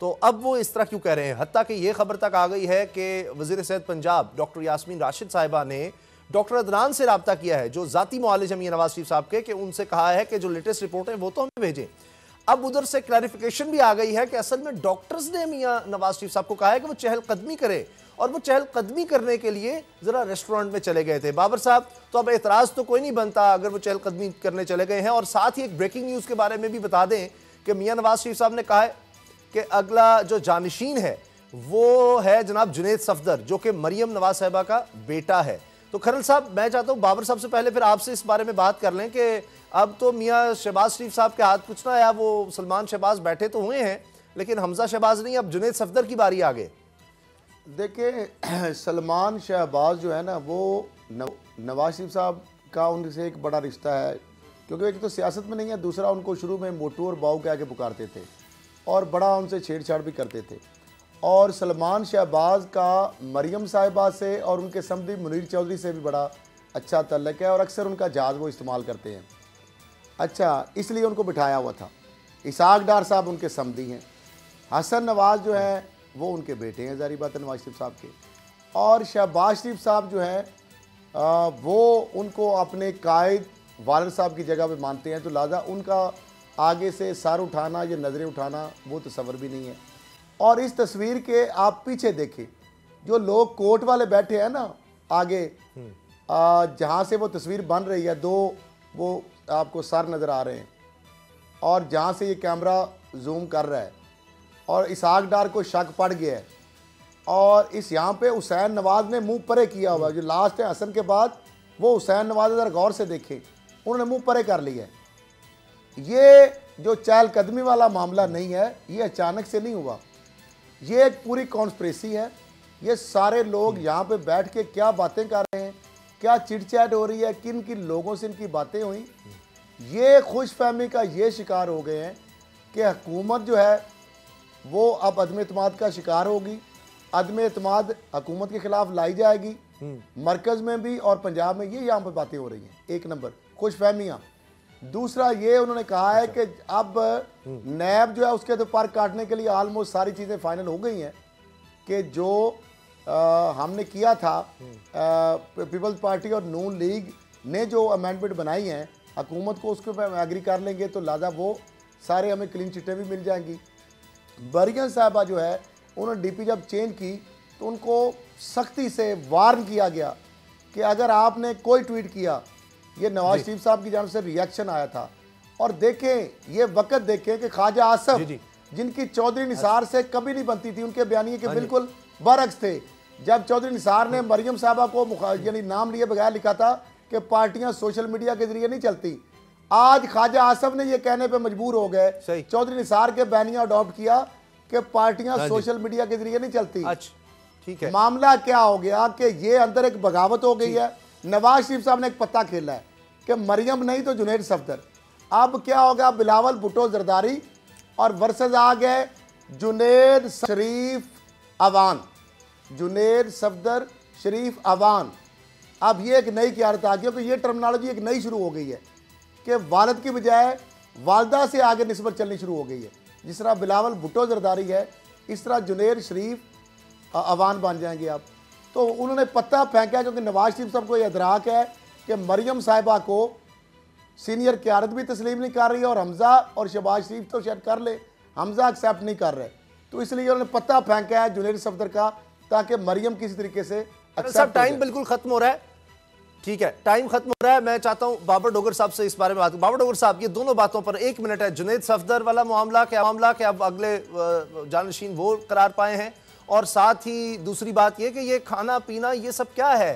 तो अब वो इस तरह क्यों कह रहे हैं? हत्ता कि ये खबर तक आ गई है कि वज़ीर सेहत पंजाब डॉक्टर यास्मीन राशिद साहिबा ने डॉक्टर अदनान से रब्ता किया है, जो ज़ाती मुआलिज हैं मियां नवाज शरीफ साहब के, कि उनसे कहा है कि जो लेटेस्ट रिपोर्ट है वो तो हमें भेजें। अब उधर से क्लैरिफिकेशन भी आ गई है कि असल में डॉक्टर्स ने मियां नवाज शरीफ साहब को कहा है कि वो चहलकदमी करे और वो चहलकदमी करने के लिए ज़रा रेस्टोरेंट में चले गए थे। बाबर साहब, तो अब एतराज़ तो कोई नहीं बनता अगर वो चहलकदमी करने चले गए हैं। और साथ ही एक ब्रेकिंग न्यूज़ के बारे में भी बता दें कि मियां नवाज शरीफ साहब ने कहा है कि अगला जो जानिशीन है वो है जनाब जुनैद सफदर, जो कि मरियम नवाज साहिबा का बेटा है। तो खरल साहब, मैं चाहता हूँ बाबर साहब से पहले फिर आपसे इस बारे में बात कर लें कि अब तो मियां शहबाज शरीफ साहब के हाथ कुछ ना आया, वो सलमान शहबाज बैठे तो हुए हैं लेकिन हमजा शहबाज नहीं, अब जुनैद सफदर की बारी आ गई। देखिए, सलमान शहबाज जो है ना वो नवाज शरीफ साहब का उनसे एक बड़ा रिश्ता है, क्योंकि एक तो सियासत में नहीं है, दूसरा उनको शुरू में मोटू और बाऊ कह के पुकारते थे और बड़ा उनसे छेड़छाड़ भी करते थे। और सलमान शहबाज का मरियम साहिबा से और उनके समधी मुनीर चौधरी से भी बड़ा अच्छा तल्लक है और अक्सर उनका जहाज़ वो इस्तेमाल करते हैं। अच्छा, इसलिए उनको बिठाया हुआ था। इसहाक डार साहब उनके समधी हैं, हसन नवाज जो है वो उनके बेटे हैं, ज़ाहिर बात है नवाज शरीफ साहब के। और शहबाज शरीफ साहब जो हैं वो उनको अपने कायद वालिद साहब की जगह पे मानते हैं, तो लिहाजा उनका आगे से सर उठाना या नज़रें उठाना वो तसव्वुर भी नहीं है। और इस तस्वीर के आप पीछे देखें, जो लोग कोर्ट वाले बैठे हैं ना आगे, जहाँ से वो तस्वीर बन रही है, दो वो आपको सर नज़र आ रहे हैं और जहाँ से ये कैमरा जूम कर रहा है और इसहाक डार को शक पड़ गया है। और इस यहाँ पे हुसैन नवाज ने मुंह परे किया हुआ है, जो लास्ट है हसन के बाद, वो हुसैन नवाज अगर गौर से देखें उन्होंने मुंह परे कर लिया है। ये जो चहलकदमी वाला मामला नहीं है, ये अचानक से नहीं हुआ, ये एक पूरी कॉन्स्पिरेसी है। ये सारे लोग यहाँ पे बैठ के क्या बातें कर रहे हैं, क्या चिट चैट हो रही है, किन किन लोगों से इनकी बातें हुई, ये खुशफहमी का ये शिकार हो गए हैं कि हुकूमत जो है वो अब अदम एतमाद का शिकार होगी। अदम एतमाद हुकूमत के खिलाफ लाई जाएगी, मरकज़ में भी और पंजाब में। ये यहाँ पर बातें हो रही हैं, एक नंबर खुशफहमियाँ। दूसरा ये उन्होंने कहा है कि अब नैब जो है उसके तो पर काटने के लिए ऑलमोस्ट सारी चीज़ें फाइनल हो गई हैं कि जो हमने किया था पीपल्स पार्टी और नून लीग ने जो अमेंडमेंट बनाई हैं, हुकूमत को उसके ऊपर एग्री कर लेंगे तो लिहाजा वो सारे हमें क्लीन चिटें भी मिल जाएंगी। मरियम साहिबा जो है उन्होंने डीपी जब चेंज की तो उनको सख्ती से वार्न किया गया कि अगर आपने कोई ट्वीट किया, ये नवाज शरीफ साहब की जानब से रिएक्शन आया था। और देखें, ये वक्त देखें कि ख्वाजा आसफ जिनकी चौधरी निसार से कभी नहीं बनती थी, उनके बयानिए के बिल्कुल बरअक्स थे। जब चौधरी निसार ने मरियम साहबा को यानी नाम लिए बगैर लिखा था कि पार्टियां सोशल मीडिया के जरिए नहीं चलती, आज ख्वाजा आसफ ने यह कहने पे मजबूर हो गए, चौधरी निसार के बयानिया अडॉप्ट किया कि पार्टियां सोशल मीडिया के जरिए नहीं चलती। ठीक है, मामला क्या हो गया कि ये अंदर एक बगावत हो गई है। नवाज शरीफ साहब ने एक पत्ता खेला है कि मरियम नहीं तो जुनैद सफदर। अब क्या होगा, बिलावल भुट्टो जरदारी और वर्सेस आ गए जुनैद शरीफ अवान, जुनैद सफदर शरीफ अवान। अब ये एक नई क़यादत आ गई, क्योंकि ये टर्मिनोलॉजी एक नई शुरू हो गई है कि वालिद की बजाय वालदा से आगे निस्बत चलनी शुरू हो गई है। जिस तरह बिलावल भुट्टो जरदारी है, इस तरह जुनैद शरीफ अवान बन जाएंगे आप। तो उन्होंने पत्ता फेंका, क्योंकि नवाज शरीफ साहब को यह अदराक है कि मरियम साहिबा को सीनियर क़यादत भी तस्लीम नहीं कर रही है, और हमज़ा और शहबाज शरीफ तो शायद कर ले, हमज़ा एक्सेप्ट नहीं कर रहे। तो इसलिए उन्होंने पत्ता फेंका है जुनैद सफदर का, ताकि मरियम किसी तरीके से सब टाइम बिल्कुल खत्म हो रहा है, ठीक है, टाइम खत्म हो रहा है। मैं चाहता हूं बाबर डोगर साहब से इस बारे में बात। बाबर डोगर साहब, ये दोनों बातों पर 1 मिनट है। जुनैद सफदर वाला मामला क्या अब अगले जानशीन वो करार पाए हैं, और साथ ही दूसरी बात ये कि ये खाना पीना ये सब क्या है?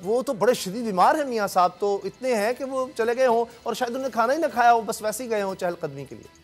वो तो बड़े शदीद बीमार हैं मियाँ साहब, तो इतने हैं कि वो चले गए हों और शायद उन्हें खाना ही ना खाया हो, बस वैसे ही गए हों चहलकदमी के लिए।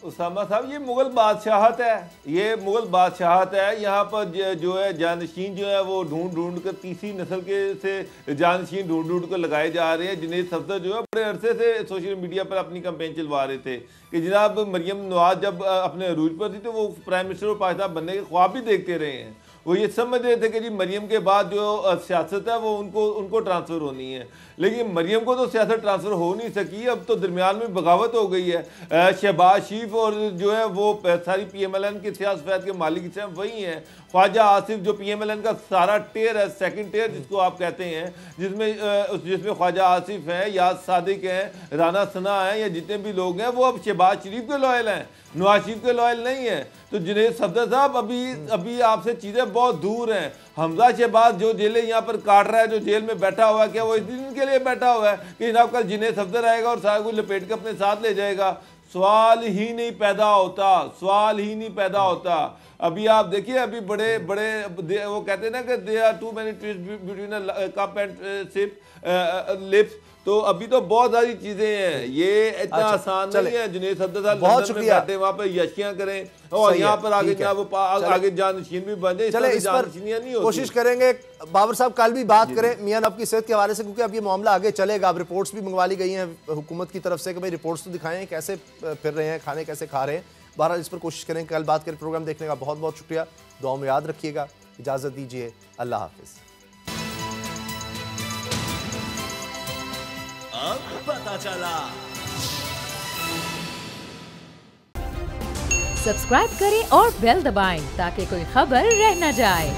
उसामा साहब, ये मुगल बादशाहत है, ये मुगल बादशाहत है। यहाँ पर जो है जानशीन जो है वो ढूंढ कर तीसरी नस्ल के से जानशीन ढूंढ कर लगाए जा रहे हैं। जुनैद सफदर जो है बड़े अरसे से सोशल मीडिया पर अपनी कैंपेन चलवा रहे थे कि जनाब मरियम नवाज जब अपने अरूज पर थी तो वो प्राइम मिनिस्टर और पाकिस्तान बनने के ख्वाब भी देखते रहे हैं। वो ये समझ रहे थे कि जी मरियम के बाद जो सियासत है वो उनको ट्रांसफ़र होनी है, लेकिन मरियम को तो सियासत ट्रांसफ़र हो नहीं सकी। अब तो दरमियान में बगावत हो गई है। शहबाज शरीफ और जो है वो सारी PMLN की सियासत के मालिक से वही हैं। ख्वाजा आसिफ जो PMLN का सारा टेयर है, सेकंड टेयर जिसको आप कहते हैं, जिसमें ख्वाजा आसिफ हैं, याद सादिक हैं, राना सना हैं, या जितने भी लोग हैं वो अब शहबाज शरीफ के लॉयल हैं, नवाज शरीफ के लॉयल नहीं है। तो जुनैद सफदर साहब अभी आपसे चीज़ें बहुत दूर हैं। हमजा शहबाज जो जेलें यहाँ पर काट रहा है, जो जेल में बैठा हुआ है, क्या वो इस दिन के लिए बैठा हुआ है कि जनाब कल जुनैद सफदर आएगा और सारा कुछ लपेट के अपने साथ ले जाएगा? सवाल ही नहीं पैदा होता, सवाल ही नहीं पैदा होता। अभी आप देखिए, अभी बड़े बड़े वो कहते हैं ना कि they are too many twist between a cup and sip lips. तो अभी तो बहुत सारी चीजें हैं, ये इतना आसान नहीं है। जुनैद सफदर साहब बहुत शुक्रिया, बैठे वहाँ पर यशियां करें और यहाँ पर आगे जानशीन भी बन जाए। चले इस पर कोशिश करेंगे। बाबर साहब कल भी बात करें मियां नवाब की सेहत के हवाले से, क्योंकि अब ये मामला आगे चलेगा। अब रिपोर्ट्स भी मंगवा ली गई हैं हुकूमत की तरफ से कि भाई रिपोर्ट्स तो दिखाएं कैसे फिर रहे हैं, खाने कैसे खा रहे हैं। बहरहाल इस पर कोशिश करें, कल बात करें। प्रोग्राम देखने का बहुत बहुत शुक्रिया, दुआ में याद रखिएगा। इजाज़त दीजिए, अल्लाह हाफिज़। अब पता चला। सब्सक्राइब करें और बेल दबाएं ताकि कोई खबर रह न जाए।